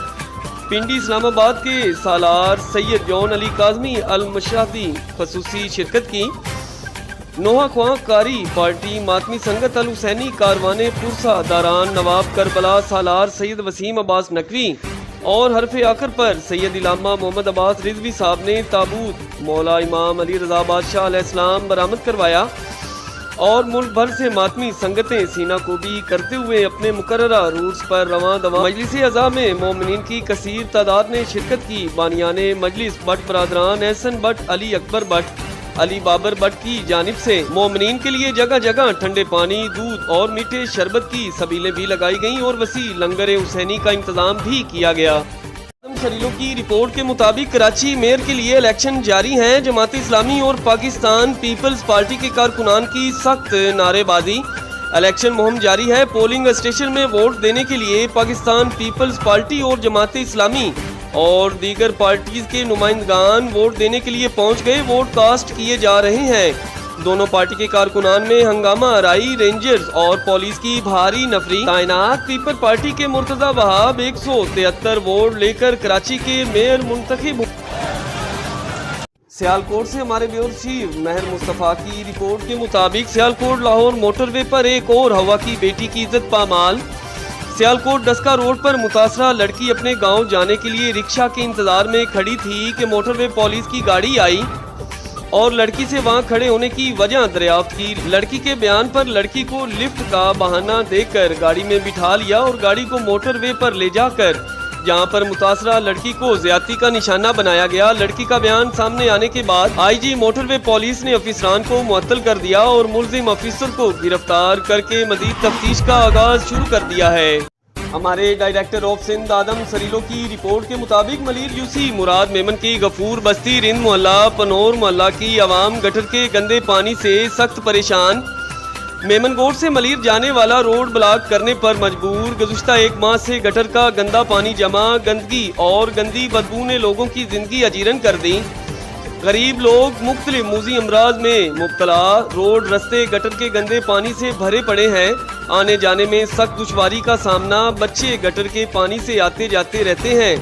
पिंडी इस्लामाबाद के सालार सैयद जौन अली काज़मी अल मशादी खसूसी शिरकत की। नोहा ख्वां कारी पार्टी मातमी संगत अल हुसैनी कारवाने पुरसा दारान नवाब करबला सालार सैयद वसीम अब्बास नकवी और हरफे आखिर पर सैयद इलामा मोहम्मद अब्बास रिजवी साहब ने ताबूत मौला इमाम अली रज़ा बादशाह अलैहिस्सलाम बरामद करवाया और मुल्क भर से मातमी संगतें सीना को भी करते हुए अपने मुकर्ररा रूट्स पर रवां दवा। मजलिस अज़ा में मोमिनीन की कसीर तादाद ने शिरकत की। बानियाने मजलिस बट बरादरान एहसन बट अली अकबर बट علی بابر بٹ کی جانب سے مومنین کے لیے جگہ جگہ ٹھنڈے پانی، دودھ اور میٹھے شربت کی سبیلیں بھی لگائی گئیں اور وسیع لنگر حسینی کا انتظام بھی کیا گیا۔ سریلو کی رپورٹ کے مطابق کراچی میئر کے لیے الیکشن جاری ہیں۔ جماعت اسلامی اور پاکستان پیپلز پارٹی کے کارکنان کی سخت نعرے بازی۔ الیکشن مہم جاری ہے۔ پولنگ اسٹیشن میں ووٹ دینے کے لیے پاکستان پیپلز پارٹی اور جماعت اسلامی اور دیگر پارٹیز کے نمائندگان ووٹ دینے کے لیے پہنچ گئے، ووٹ کاسٹ کیے جا رہے ہیں۔ دونوں پارٹی کے کارکنان میں ہنگامہ آرائی، رینجرز اور پولیس کی بھاری نفری تعینات۔ پیپل پارٹی کے مرتضی وہاب 173 ووٹ لے کر کراچی کے میئر منتخب۔ سیالکوٹ سے ہمارے بیورو چیف مہر مصطفیٰ کی رپورٹ کے مطابق سیالکوٹ لاہور موٹر وے پر ایک اور ہوا کی بیٹی کی عزت پامال۔ سیالکوٹ ڈسکا روڈ پر متاثرہ لڑکی اپنے گاؤں جانے کے لیے رکشہ کے انتظار میں کھڑی تھی کہ موٹر وے پولیس کی گاڑی آئی اور لڑکی سے وہاں کھڑے ہونے کی وجہ دریافت کی۔ لڑکی کے بیان پر لڑکی کو لفٹ کا بہانہ دے کر گاڑی میں بٹھا لیا اور گاڑی کو موٹر وے پر لے جا کر جہاں پر متاثرہ لڑکی کو زیادتی کا نشانہ بنایا گیا۔ لڑکی کا بیان سامنے آنے کے بعد آئی جی موٹر وے پولیس نے افسران کو معطل کر دیا اور ملزم افسر کو گرفتار کر کے مزید تفتیش کا آغاز شروع کر دیا ہے۔ ہمارے ڈائریکٹر آف سندھ آدم سریلو کی رپورٹ کے مطابق ملیر یوسی مراد میمن کی غفور بستی رند محلہ پنور محلہ کی عوام گٹر کے گندے پانی سے سخت پریشان۔ میمن گوٹ سے ملیر جانے والا روڈ بلاک کرنے پر مجبور۔ گزشتہ ایک ماہ سے گٹر کا گندا پانی جمع، گندگی اور گندی بدبو نے لوگوں کی زندگی اجیرن کر دی۔ غریب لوگ مختلف موذی امراض میں مبتلا۔ روڈ رستے گٹر کے گندے پانی سے بھرے پڑے ہیں، آنے جانے میں سخت دشواری کا سامنا۔ بچے گٹر کے پانی سے آتے جاتے رہتے ہیں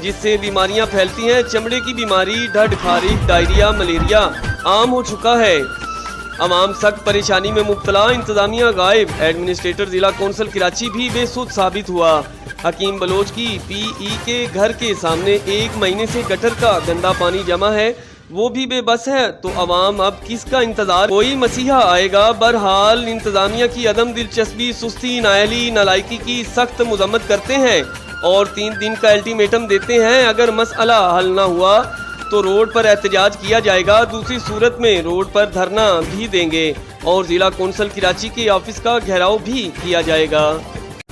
جس سے بیماریاں پھیلتی ہیں۔ چمڑے کی بیماری، ڈھڈ خارش، ڈائریا، ملیریا عام ہو چکا ہے۔ عوام سخت پریشانی میں مبتلا، انتظامیہ غائب۔ ایڈمنسٹریٹر ضلع کونسل کراچی بھی بے سود ثابت ہوا۔ حکیم بلوچ کی پی ای کے گھر کے سامنے ایک مہینے سے گٹر کا گندا پانی جمع ہے، وہ بھی بے بس ہے، تو عوام اب کس کا انتظار؟ کوئی مسیحا آئے گا؟ بہرحال انتظامیہ کی عدم دلچسپی، سستی، نااہلی، نالائکی کی سخت مذمت کرتے ہیں اور 3 دن کا الٹیمیٹم دیتے ہیں۔ اگر مسئلہ حل نہ ہوا تو روڈ پر احتجاج کیا جائے گا، دوسری صورت میں روڈ پر دھرنا بھی دیں گے اور ضلع کونسل کراچی کے آفس کا گھیراؤ بھی کیا جائے گا۔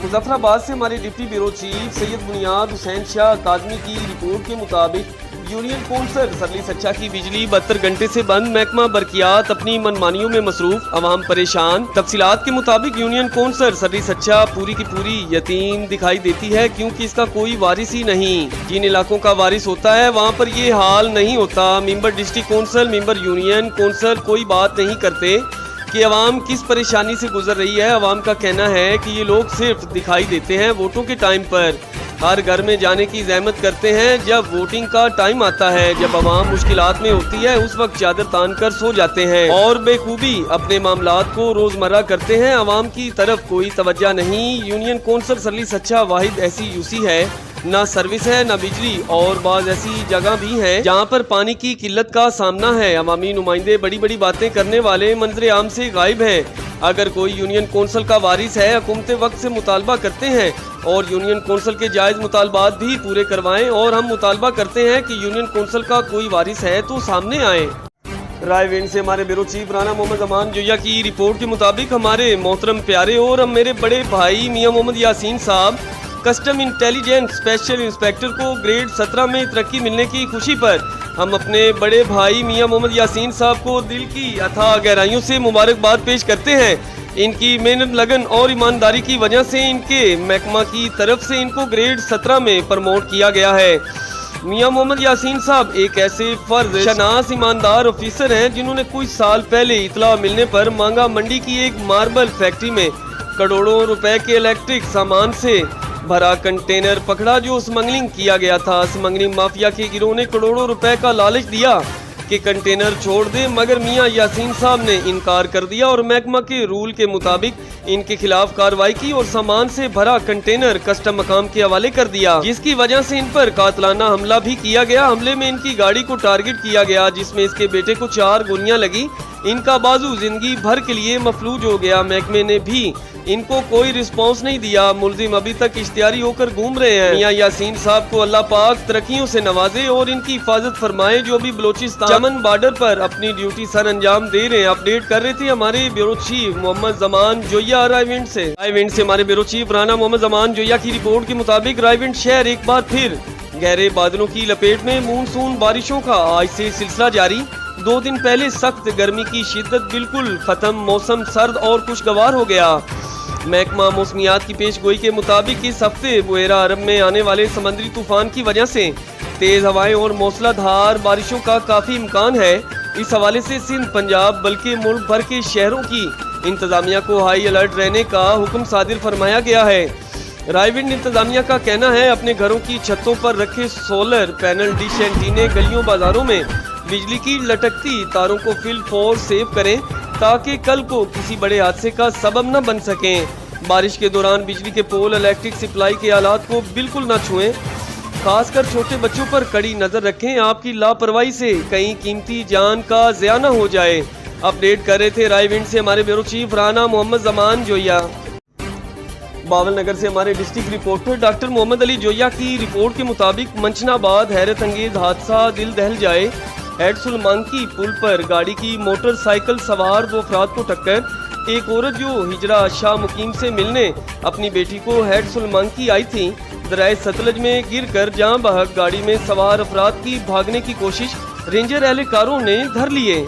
مظفر آباد سے ہمارے ڈپٹی بیورو چیف سید بنیاد حسین شاہ اکادمی کی رپورٹ کے مطابق یونین کونسل سرلی سچا کی بجلی 72 گھنٹے سے بند، محکمہ برقیات اپنی منمانیوں میں مصروف، عوام پریشان۔ تفصیلات کے مطابق یونین کونسل سرلی سچا پوری کی پوری یتیم دکھائی دیتی ہے کیونکہ اس کا کوئی وارث ہی نہیں۔ جن علاقوں کا وارث ہوتا ہے وہاں پر یہ حال نہیں ہوتا۔ ممبر ڈسٹرکٹ کونسل، ممبر یونین کونسل کوئی بات نہیں کرتے کہ عوام کس پریشانی سے گزر رہی ہے۔ عوام کا کہنا ہے کہ یہ لوگ صرف دکھائی دیتے ہیں ووٹوں کے ٹائم پر، ہر گھر میں جانے کی زحمت کرتے ہیں جب ووٹنگ کا ٹائم آتا ہے۔ جب عوام مشکلات میں ہوتی ہے اس وقت چادر تان کر سو جاتے ہیں اور بے خوبی اپنے معاملات کو روزمرہ کرتے ہیں۔ عوام کی طرف کوئی توجہ نہیں۔ یونین کونسل سرلی سچا واحد ایسی یوسی ہے، نہ سروس ہے نہ بجلی، اور بعض ایسی جگہ بھی ہیں جہاں پر پانی کی قلت کا سامنا ہے۔ عوامی نمائندے بڑی بڑی باتیں کرنے والے منظر عام سے غائب ہیں۔ اگر کوئی یونین کونسل کا وارث ہے، حکومت وقت سے مطالبہ کرتے ہیں اور یونین کونسل کے جائز مطالبات بھی پورے کروائیں، اور ہم مطالبہ کرتے ہیں کہ یونین کونسل کا کوئی وارث ہے تو سامنے آئے۔ رائے وینڈ سے ہمارے بیورو چیف رانا محمد زمان جویا کی رپورٹ کے مطابق ہمارے محترم پیارے اور میرے بڑے بھائی میاں محمد یاسین صاحب کسٹم انٹیلیجنس اسپیشل انسپیکٹر کو گریڈ 17 میں ترقی ملنے کی خوشی پر ہم اپنے بڑے بھائی میاں محمد یاسین صاحب کو دل کی اتھاہ گہرائیوں سے مبارکباد پیش کرتے ہیں۔ ان کی محنت، لگن اور ایمانداری کی وجہ سے ان کے محکمہ کی طرف سے ان کو گریڈ 17 میں پروموٹ کیا گیا ہے۔ میاں محمد یاسین صاحب ایک ایسے فرض شناس ایماندار آفیسر ہیں جنہوں نے کچھ سال پہلے اطلاع ملنے پر مانگا منڈی کی ایک ماربل فیکٹری میں کروڑوں روپے کے الیکٹرک سامان سے بھرا کنٹینر پکڑا جو اسمگلنگ کیا گیا تھا۔ اسمگلنگ مافیا کے گروہ نے کروڑوں روپے کا لالچ دیا کہ کنٹینر چھوڑ دے، مگر میاں یاسین صاحب نے انکار کر دیا اور محکمہ کے رول کے مطابق ان کے خلاف کارروائی کی اور سامان سے بھرا کنٹینر کسٹم مقام کے حوالے کر دیا، جس کی وجہ سے ان پر قاتلانہ حملہ بھی کیا گیا۔ حملے میں ان کی گاڑی کو ٹارگٹ کیا گیا جس میں اس کے بیٹے کو 4 گولیاں لگی۔ ان کا بازو زندگی بھر کے لیے مفلوج ہو گیا. محکمے نے بھی ان کو کوئی رسپانس نہیں دیا. ملزم ابھی تک اشتہاری ہو کر گھوم رہے ہیں. میاں یاسین صاحب کو اللہ پاک ترقیوں سے نوازے اور ان کی حفاظت فرمائے جو بھی بلوچستان چمن بارڈر پر اپنی ڈیوٹی سر انجام دے رہے ہیں. اپڈیٹ کر رہے تھے ہمارے بیورو چیف محمد زمان جویا رائیونڈ سے. ہمارے بیورو چیف رانا محمد زمان جویا کی رپورٹ کے مطابق رائیونڈ شہر ایک بار پھر گہرے بادلوں کی لپیٹ میں مونسون بارشوں کا آج سے سلسلہ جاری. 2 دن پہلے سخت گرمی کی شدت بالکل ختم. موسم سرد اور خوشگوار ہو گیا. محکمہ موسمیات کی پیش گوئی کے مطابق اس ہفتے بحیرہ عرب میں آنے والے سمندری طوفان کی وجہ سے تیز ہوائیں اور موسلا دھار بارشوں کا کافی امکان ہے. اس حوالے سے سندھ، پنجاب بلکہ ملک بھر کے شہروں کی انتظامیہ کو ہائی الرٹ رہنے کا حکم صادر فرمایا گیا ہے. رائیونڈ انتظامیہ کا کہنا ہے اپنے گھروں کی چھتوں پر رکھے سولر پینل ڈش اینٹینے گلیوں بازاروں میں بجلی کی لٹکتی تاروں کو فی الفور سیو کریں تاکہ کل کو کسی بڑے حادثے کا سبب نہ بن سکیں. بارش کے دوران بجلی کے پول الیکٹرک سپلائی کے آلات کو بالکل نہ چھوئیں. خاص کر چھوٹے بچوں پر کڑی نظر رکھیں. آپ کی لاپرواہی سے کہیں قیمتی جان کا ضیاع نہ ہو جائے. اپڈیٹ کر رہے تھے رائیونڈ سے ہمارے بیورو چیف رانا محمد زمان جویا. باول نگر سے ہمارے ڈسٹرکٹ رپورٹر ڈاکٹر محمد علی جویا کی رپورٹ کے مطابق منچنا آباد حیرت انگیز حادثہ دل دہل جائے. ہیڈ سلمانکی پل پر گاڑی کی موٹر سائیکل سوار 2 افراد کو ٹکر. ایک عورت جو ہجرہ شاہ مقیم سے ملنے اپنی بیٹی کو ہیڈ سلمانکی آئی تھی دریائے ستلج میں گر کر جاں بحق. گاڑی میں سوار افراد کی بھاگنے کی کوشش رینجر اہلکاروں نے دھر لیے.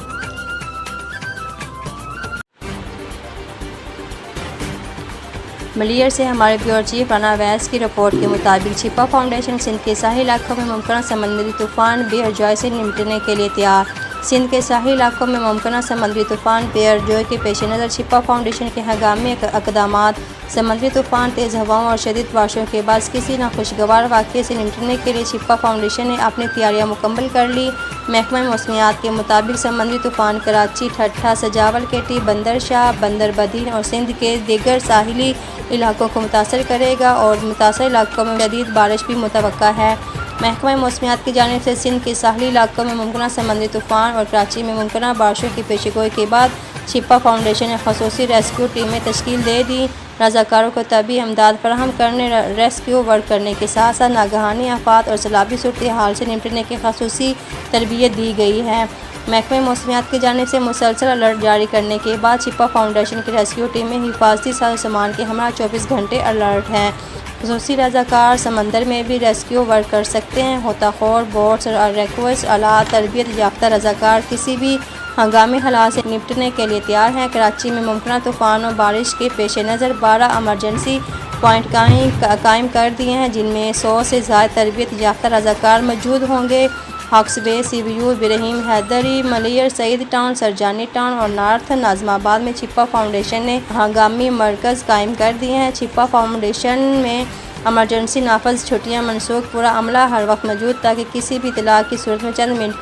ملیئر سے ہمارے بیورو چیف رانا ویس کی رپورٹ کے مطابق چھپا فاؤنڈیشن سندھ کے ساحلی علاقوں میں ممکنہ سمندری طوفان بیئر جوائے سے نمٹنے کے لیے تیار. سندھ کے ساحلی علاقوں میں ممکنہ سمندری طوفان بیئر جوائے کے پیش نظر چھپا فاؤنڈیشن کے ہنگامی اقدامات سمندری طوفان، تیز ہواؤں اور شدید بارشوں کے بعد کسی ناخوشگوار واقعے سے نمٹنے کے لیے چھپا فاؤنڈیشن نے اپنی تیاریاں مکمل کر لی. محکمہ موسمیات کے مطابق سمندری طوفان کراچی، ٹھٹھہ، سجاول کیٹی، بندر شاہ، بندر بدین اور سندھ کے دیگر ساحلی علاقوں کو متاثر کرے گا اور متاثرہ علاقوں میں شدید بارش بھی متوقع ہے. محکمہ موسمیات کی جانب سے سندھ کے ساحلی علاقوں میں ممکنہ سمندری طوفان اور کراچی میں ممکنہ بارشوں کی پیشگوئی کے بعد چھپا فاؤنڈیشن نے خصوصی ریسکیو ٹیمیں تشکیل دے دی. رضاکاروں کو طبی امداد فراہم کرنے، ریسکیو ورک کرنے کے ساتھ ساتھ ناگہانی آفات اور سیلابی صورتحال سے نمٹنے کی خصوصی تربیت دی گئی ہے. محکمہ موسمیات کی جانب سے مسلسل الرٹ جاری کرنے کے بعد چھپا فاؤنڈیشن کی ریسکیو ٹیمیں حفاظتی ساز و سامان کے ہمراہ 24 گھنٹے الرٹ ہیں. خصوصی رضاکار سمندر میں بھی ریسکیو ورک کر سکتے ہیں. غوطہ خور، بوٹس اور ریکویسٹ آلات تربیت یافتہ رضاکار کسی بھی ہنگامی حالات سے نمٹنے کے لیے تیار ہیں. کراچی میں ممکنہ طوفان و بارش کے پیش نظر 12 ایمرجنسی پوائنٹ قائم کر دیے ہیں جن میں 100 سے زائد تربیت یافتہ رضاکار موجود ہوں گے. Hawkes Bay, C B U, Ibrahim Hyderi, Malir, Saeed town, Surjani town اور نارتھ ناظم آباد میں چھپا فاؤنڈیشن نے ہنگامی مرکز قائم کر دیے ہیں. چھپا فاؤنڈیشن میں ایمرجنسی نافذ چھٹیاں منسوخ پورا عملہ ہر وقت موجود تاکہ کسی بھی اطلاع کی صورت میں چند منٹ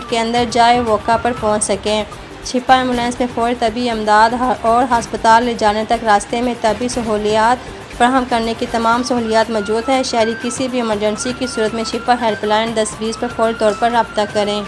کے اندر جائے موقع پر پہنچ سکیں. چھپا ایمبولینس میں فوری طبی امداد اور ہسپتال لے جانے تک راستے میں طبی سہولیات فراہم کرنے کی تمام سہولیات موجود ہیں. شہری کسی بھی ایمرجنسی کی صورت میں چھپا ہیلپ لائن 1020 پر فوری طور پر رابطہ کریں.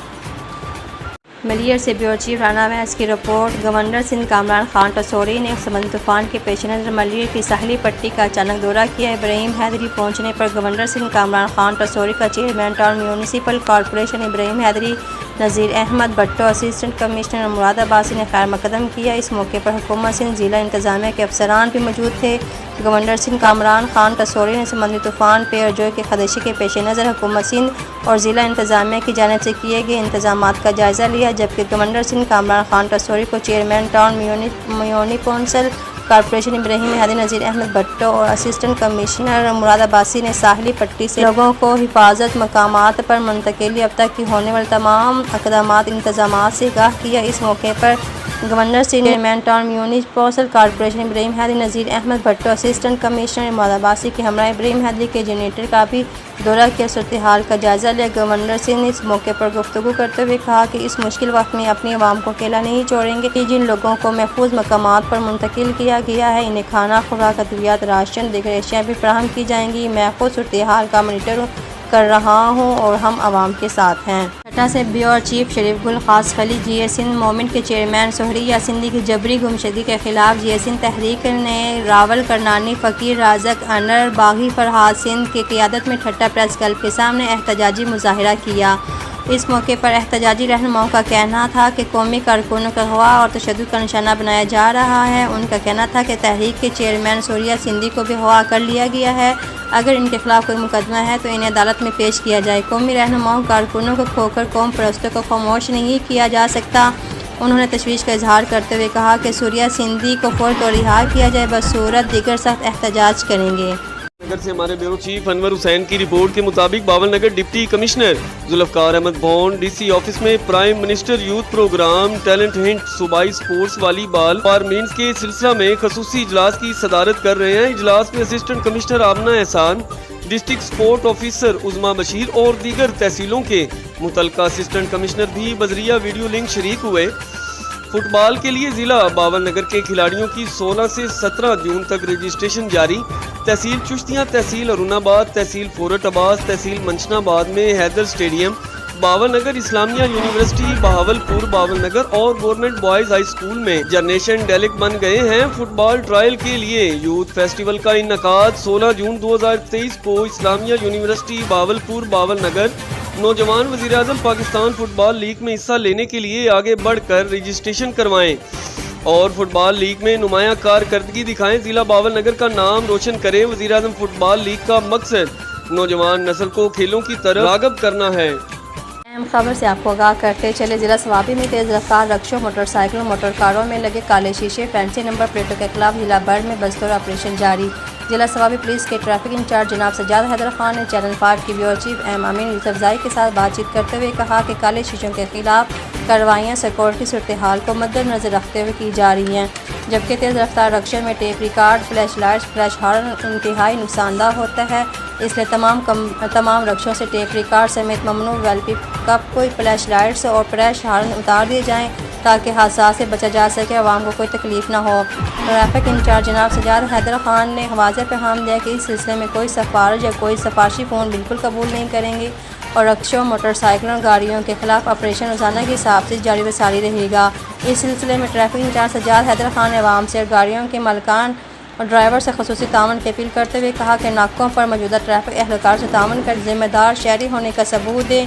ملیئر سے بیورو چیف رانا ویس کی رپورٹ. گورنر سندھ کامران خان ٹسوری نے سمندری طوفان کے پیش نظر ملیئر کی ساحلی پٹی کا اچانک دورہ کیا. ابراہیم حیدری پہنچنے پر گورنر سندھ کامران خان ٹسوری کا chairman town municipal corporation Ibrahim Hyderi, Nazir Ahmed Bhutto, assistant commissioner Murad Abbasi نے خیر مقدم کیا. اس موقع پر حکومت سندھ ضلع انتظامیہ کے افسران بھی موجود تھے. گورنر سندھ کامران خان ٹسوری نے سمندری طوفان بیئر جوائے کے خدشے کے پیش نظر حکومت سندھ اور ضلع انتظامیہ کی جانب سے کیے گئے انتظامات کا جائزہ لیا، جبکہ گورنر سندھ کامران خان ٹسوری کو chairman town municipal corporation Ibrahim Hyderi, Nazir Ahmed Bhutto اور اسسٹنٹ کمشنر مراد عباسی نے ساحلی پٹی سے لوگوں کو حفاظت مقامات پر منتقلی اب تک کی ہونے والے تمام اقدامات انتظامات سے آگاہ کیا. اس موقع پر governor Sindh chairman town municipal corporation Ibrahim Hyderi, Nazir Ahmed Bhutto, assistant commissioner Murad Abbasi کے ہمراہ ابراہیم حیدری کے جنریٹر کا بھی دورہ کیا، صورتحال کا جائزہ لیا. گورنر سندھ نے اس موقع پر گفتگو کرتے ہوئے کہا کہ اس مشکل وقت میں اپنی عوام کو اکیلا نہیں چھوڑیں گے. جن لوگوں کو محفوظ مقامات پر منتقل کیا گیا ہے انہیں کھانا، خوراک، ادویات، راشن، دیگر اشیاء بھی فراہم کی جائیں گی. میں خود صورتحال کا مانیٹر کر رہا ہوں اور ہم عوام کے ساتھ ہیں. ठट्टा से ब्यूरो चीफ शरीफ गुल खास खली GA सिंध मोमिन के चेयरमैन सोहरिया सिंधी की जबरी गुमशुदगी के खिलाफ GA सिंध तहरीक ने रावल करनानी फ़कीर राजक अनर बागी फरहाद सिंध की क़ियादत में ठट्टा प्रेस क्लब के सामने एहतजाजी मुजाहिरा किया। इस मौके पर एहतजाजी रहनुमाओं का कहना था कि कौमी कारकुनों का अगवा और तशद्दुद का निशाना बनाया जा रहा है। उनका कहना था कि तहरीक के चेयरमैन सोहरिया सिंधी को भी अगवा कर लिया गया है। अगर इनके खिलाफ कोई मुकदमा है तो इन्हें अदालत में पेश किया जाए। कौमी रहनुमाओं कारकुनों को खोकर कौम परस्तों को खामोश नहीं किया जा सकता। उन्होंने तशवीश का इजहार करते हुए कहा कि सोहरिया सिंधी को फौरन तो रिहा किया जाए, बसूरत दीगर सख्त एहतजाज करेंगे। नगर से हमारे ब्यूरो चीफ अनवर हुसैन की रिपोर्ट के मुताबिक बावल नगर डिप्टी कमिश्नर जुल्फकार अहमद बॉन्ड DC ऑफिस में prime minister youth programme talent hunt सूबाई स्पोर्ट्स वॉलीबॉल और मीन्स के सिलसिला में खसूसी इजलास की सदारत कर रहे हैं। इजलास में असिस्टेंट कमिश्नर आमना एहसान, डिस्ट्रिक्ट स्पोर्ट ऑफिसर उज़मा बशीर और दीगर तहसीलों के मुतल्लिका असिस्टेंट कमिश्नर भी बजरिया वीडियो लिंक शरीक हुए। फुटबॉल के लिए जिला बावल नगर के खिलाड़ियों की 16 से 17 जून तक रजिस्ट्रेशन जारी। तहसील चुश्तियाँ, तहसील अरुणाबाद, तहसील फोरट अब्बास, तहसील मंशनाबाद में हैदर स्टेडियम, बावल नगर इस्लामिया यूनिवर्सिटी बहावलपुर बावल नगर और गवर्नमेंट बॉयज हाई स्कूल में जनरेशन डेलिक बन गए हैं। फुटबॉल ट्रायल के लिए यूथ फेस्टिवल का इनकाद 16 जून 2023 को इस्लामिया यूनिवर्सिटी बहावलपुर बावल नगर। नौजवान वज़ीर-ए-आज़म पाकिस्तान फुटबॉल लीग में हिस्सा लेने के लिए आगे बढ़कर रजिस्ट्रेशन करवाएं और फुटबॉल लीग में नुमायां कारकर्दगी दिखाएं। जिला बावल नगर का नाम रोशन करें। वज़ीर-ए-आज़म फुटबॉल लीग का मकसद नौजवान नस्ल को खेलों की तरफ राग़िब करना है। अहम खबर से आपको आगाह करते चले, जिला सवाबी में तेज़ रफ्तार रक्शों, मोटरसाइकिलों, मोटर कारों में लगे काले शीशे, फैंसी नंबर प्लेटों के खिलाफ जिला भर में बस्तौर ऑपरेशन जारी। जिला सवाबी पुलिस के ट्रैफिक इंचार्ज जनाब सज्जाद हैदर खान ने चैनल 5 की ब्यूरो चीफ एम अमीन यूसुफज़ई के साथ बातचीत करते हुए कहा कि काले शीशों के खिलाफ कार्रवाइयाँ सिक्योरिटी सूरत हाल को मद्देनज़र रखते हुए की जा रही हैं, जबकि तेज़ रफ्तार रक्शे में tape record, flash lights, flash horn इंतहाई नुकसानदा होता है। इसलिए तमाम रक्शों से टेप रिकॉर्ड समेत ममनू वेल पिकअप कोई फ्लैश लाइट्स और फ्लैश हॉर्न उतार दिए जाएँ ताकि हादसा से बचा जा सके, आवाम को कोई तकलीफ ना हो। ट्रैफिक इंचार्ज जनाब सज्जाद हैदर खान ने वाज़ेह पैगाम दिया कि इस सिलसिले में कोई सिफारिश या कोई सिफारशी फ़ोन बिल्कुल कबूल नहीं करेंगे और रक्शों, मोटरसाइकिलों, गाड़ियों के खिलाफ ऑपरेशन रोज़ाना के हिसाब से जारी व सारी रहेगा। इस सिलसिले में ट्रैफिक इंचार्ज सज्जाद हैदर खान ने आवाम से गाड़ियों के मालिकान और ड्राइवर से खसूसी तावन की अपील करते हुए कहा कि नाकों पर मौजूदा ट्रैफिक एहलकार से तावन कर जिम्मेदार शहरी होने का सबूत दें।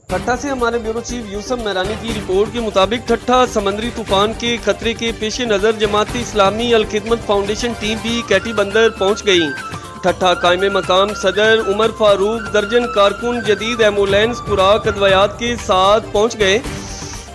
ठट्टा से हमारे ब्यूरो चीफ यूसुफ मेहरानी की रिपोर्ट के मुताबिक ठट्टा समंदरी तूफान के खतरे के पेश नज़र जमाती इस्लामी अल खिदमत फाउंडेशन टीम भी कैटी बंदर पहुँच गई। ठट्टा कायम मकाम सदर उमर फारूक दर्जन कारकुन जदीद एम्बुलेंस खुराक अद्वियात के साथ पहुँच गए।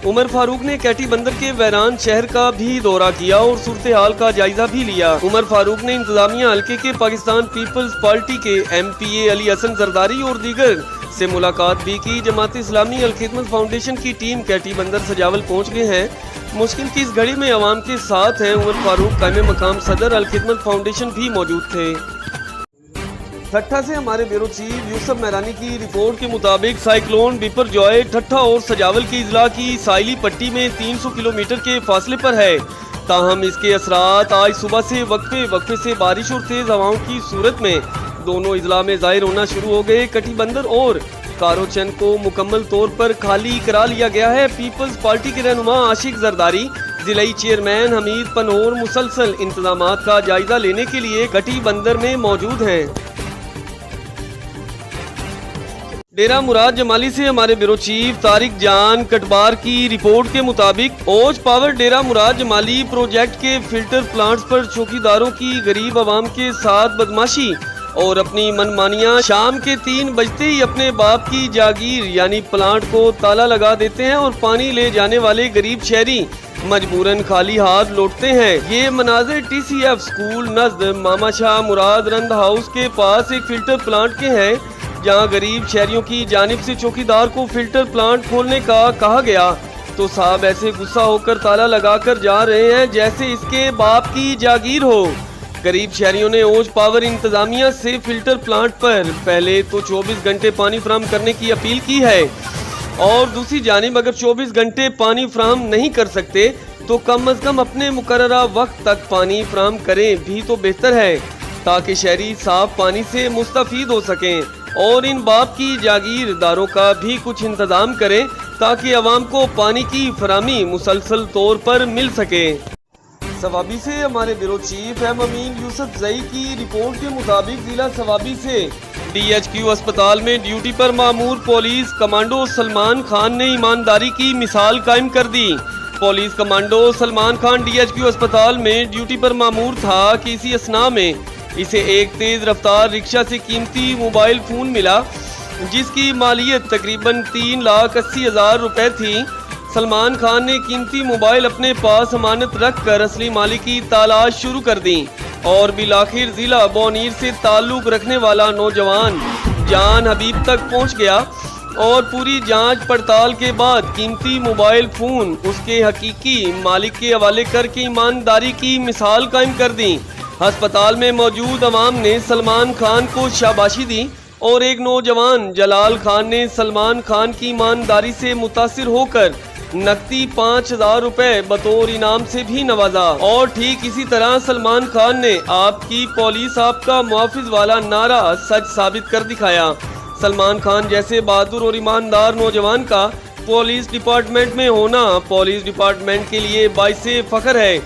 उमर फारूक ने कैटी बंदर के वैरान शहर का भी दौरा किया और सूरत हाल का जायजा भी लिया। उमर फारूक ने इंतजामिया हल्के के पाकिस्तान पीपल्स पार्टी के MPA अली हसन जरदारी और दीगर से मुलाकात भी की। जमात इस्लामी अल खिदमत फाउंडेशन की टीम कैटी बंदर सजावल पहुंच गए हैं। मुश्किल की इस घड़ी में अवाम के साथ हैं। उमर फारूक कायम मकाम सदर अल खिदमत फाउंडेशन भी मौजूद थे। ठट्टा से हमारे ब्यूरो चीफ यूसुफ मेहरानी की रिपोर्ट के मुताबिक साइक्लोन बिपरजॉय ठट्टा और सजावल के इजला की साइली पट्टी में 300 किलोमीटर के फासले पर है। ताहम इसके असरात आज सुबह से वक्फे से बारिश और तेज हवाओं की सूरत में दोनों इजला में जाहिर होना शुरू हो गए। कटी बंदर और कारोचन को मुकम्मल तौर पर खाली करा लिया गया है। पीपल्स पार्टी के रहनुमा आशिक जरदारी, जिलाई चेयरमैन हमीद पनोर मुसलसल इंतजामात का जायजा लेने के लिए कटी बंदर में मौजूद हैं। डेरा मुराद जमाली से हमारे ब्यूरो चीफ तारिक जान कटबार की रिपोर्ट के मुताबिक ओज पावर डेरा मुराद जमाली प्रोजेक्ट के फिल्टर प्लांट्स पर चौकीदारों की गरीब आवाम के साथ बदमाशी और अपनी मनमानियां शाम के 3 बजते ही अपने बाप की जागीर यानी प्लांट को ताला लगा देते हैं और पानी ले जाने वाले गरीब शहरी मजबूरन खाली हाथ लौटते हैं। ये मनाजिर TCF स्कूल नज़द मामा शाह मुराद रंद हाउस के पास एक फिल्टर प्लांट के हैं, जहां गरीब शहरियों की जानिब से चौकीदार को फिल्टर प्लांट खोलने का कहा गया तो साहब ऐसे गुस्सा होकर ताला लगाकर जा रहे हैं जैसे इसके बाप की जागीर हो। गरीब शहरियों ने ओज पावर इंतजामिया से फिल्टर प्लांट पर पहले तो 24 घंटे पानी फराहम करने की अपील की है और दूसरी जानिब अगर 24 घंटे पानी फराहम नहीं कर सकते तो कम अज कम अपने मुकर्ररा वक्त तक पानी फराहम करें भी तो बेहतर है ताकि शहरी साफ पानी से मुस्तफीद हो सकें। اور ان باپ کی جاگیرداروں کا بھی کچھ انتظام کریں تاکہ عوام کو پانی کی فراہمی مسلسل طور پر مل سکے۔ سوابی سے ہمارے بیورو چیف ایم امین یوسف زئی کی رپورٹ کے مطابق ضلع سوابی سے ڈی ایچ کیو اسپتال میں ڈیوٹی پر مامور پولیس کمانڈو سلمان خان نے ایمانداری کی مثال قائم کر دی۔ Police commando Salman Khan D H Q اسپتال میں ڈیوٹی پر مامور تھا کہ اسی اثناء میں اسے ایک تیز رفتار رکشہ سے قیمتی موبائل فون ملا جس کی مالیت تقریباً 3,80,000 روپے تھی۔ سلمان خان نے قیمتی موبائل اپنے پاس امانت رکھ کر اصلی مالک کی تلاش شروع کر دی اور بالآخر ضلع بونیر سے تعلق رکھنے والا نوجوان جان حبیب تک پہنچ گیا اور پوری جانچ پڑتال کے بعد قیمتی موبائل فون اس کے حقیقی مالک کے حوالے کر کے ایمانداری کی مثال قائم کر دی۔ ہسپتال میں موجود عوام نے سلمان خان کو شاباشی دی اور ایک نوجوان جلال خان نے سلمان خان کی ایمانداری سے متاثر ہو کر نقدی 5,000 روپے بطور انعام سے بھی نوازا اور ٹھیک اسی طرح سلمان خان نے آپ کی پولیس آپ کا محافظ والا نعرہ سچ ثابت کر دکھایا۔ سلمان خان جیسے بہادر اور ایماندار نوجوان کا پولیس ڈپارٹمنٹ میں ہونا پولیس ڈپارٹمنٹ کے لیے باعث فخر ہے۔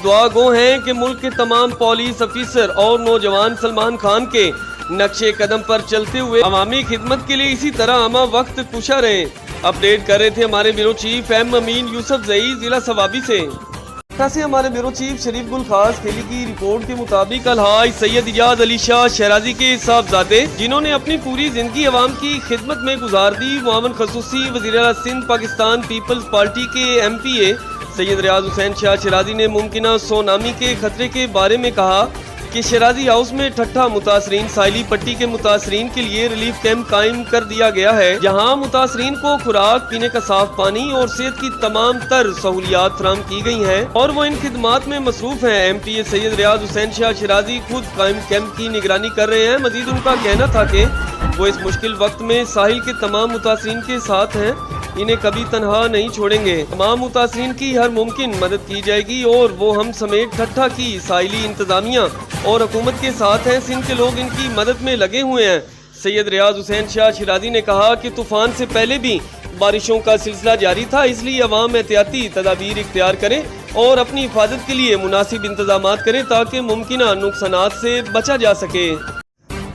دعا گو ہیں کہ ملک کے تمام پولیس افیسر اور نوجوان سلمان خان کے نقشے قدم پر چلتے ہوئے عوامی خدمت کے لیے اسی طرح ہمہ وقت کوشاں رہیں۔ اپڈیٹ کر رہے تھے ہمارے بیورو چیف ایم امین یوسف زئی ضلع سوابی سے۔ سے ہمارے بیورو چیف شریف گل خاص کھیلی کی رپورٹ کے مطابق الحاج سید اجاز علی شاہ شیرازی کے صاحبزادے جنہوں نے اپنی پوری زندگی عوام کی خدمت میں گزار دی، معاون خصوصی وزیر اعلیٰ سندھ پاکستان پیپلز پارٹی کے ایم پی اے سید ریاض حسین شاہ شیرازی نے ممکنہ سونامی کے خطرے کے بارے میں کہا کہ شیرازی ہاؤس میں ٹھٹھا متاثرین ساحلی پٹی کے متاثرین کے لیے ریلیف کیمپ قائم کر دیا گیا ہے، جہاں متاثرین کو خوراک، پینے کا صاف پانی اور صحت کی تمام تر سہولیات فراہم کی گئی ہیں اور وہ ان خدمات میں مصروف ہیں۔ ایم پی اے سید ریاض حسین شاہ شیرازی خود قائم کیمپ کی نگرانی کر رہے ہیں۔ مزید ان کا کہنا تھا کہ وہ اس مشکل وقت میں ساحل کے تمام متاثرین کے ساتھ ہیں، انہیں کبھی تنہا نہیں چھوڑیں گے۔ تمام متاثرین کی ہر ممکن مدد کی جائے گی اور وہ ہم سمیت ٹھٹھا کی ساحلی انتظامیہ اور حکومت کے ساتھ ہیں۔ سندھ کے لوگ ان کی مدد میں لگے ہوئے ہیں۔ سید ریاض حسین شاہ شیرازی نے کہا کہ طوفان سے پہلے بھی بارشوں کا سلسلہ جاری تھا، اس لیے عوام احتیاطی تدابیر اختیار کریں اور اپنی حفاظت کے لیے مناسب انتظامات کریں تاکہ ممکنہ نقصانات سے بچا جا سکے۔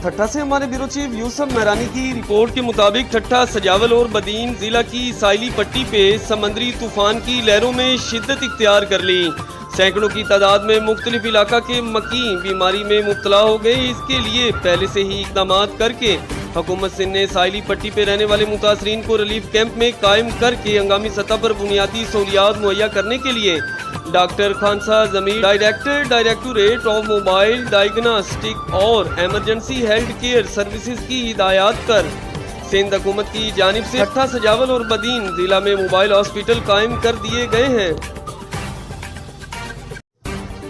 ٹھٹھا سے ہمارے بیورو چیف یوسف مہرانی کی رپورٹ کے مطابق ٹھٹھا، سجاول اور بدین ضلع کی ساحلی پٹی پہ سمندری طوفان کی لہروں میں شدت اختیار کر لی۔ سینکڑوں کی تعداد میں مختلف علاقہ کے مکین بیماری میں مبتلا ہو گئے۔ اس کے لیے پہلے سے ہی اقدامات کر کے حکومت سندھ نے ساحلی پٹی پہ رہنے والے متاثرین کو ریلیف کیمپ میں قائم کر کے ہنگامی سطح پر بنیادی سہولیات مہیا کرنے کے لیے ڈاکٹر خانسا ضمیر ڈائریکٹر ڈائریکٹوریٹ آف موبائل ڈائگناسٹک اور ایمرجنسی ہیلتھ کیئر سروسز کی ہدایات پر سندھ حکومت کی جانب سے ٹھٹھا، سجاول اور بدین ضلع میں موبائل ہاسپٹل قائم کر دیے گئے ہیں۔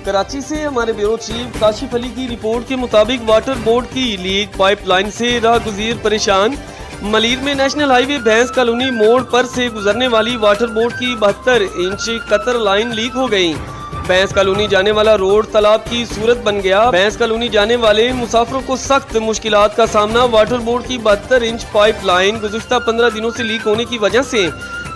کراچی سے ہمارے بیورو چیف کاشف علی کی رپورٹ کے مطابق واٹر بورڈ کی لیک پائپ لائن سے راہگزیر پریشان۔ ملیر میں نیشنل ہائی وے بھینس کالونی موڑ پر سے گزرنے والی واٹر بورڈ کی 72 انچ قطر لائن لیک ہو گئی۔ بھینس کالونی جانے والا روڈ تالاب کی صورت بن گیا۔ بھینس کالونی جانے والے مسافروں کو سخت مشکلات کا سامنا۔ واٹر بورڈ کی 72 انچ پائپ لائن گزشتہ 15 دنوں سے لیک ہونے کی وجہ سے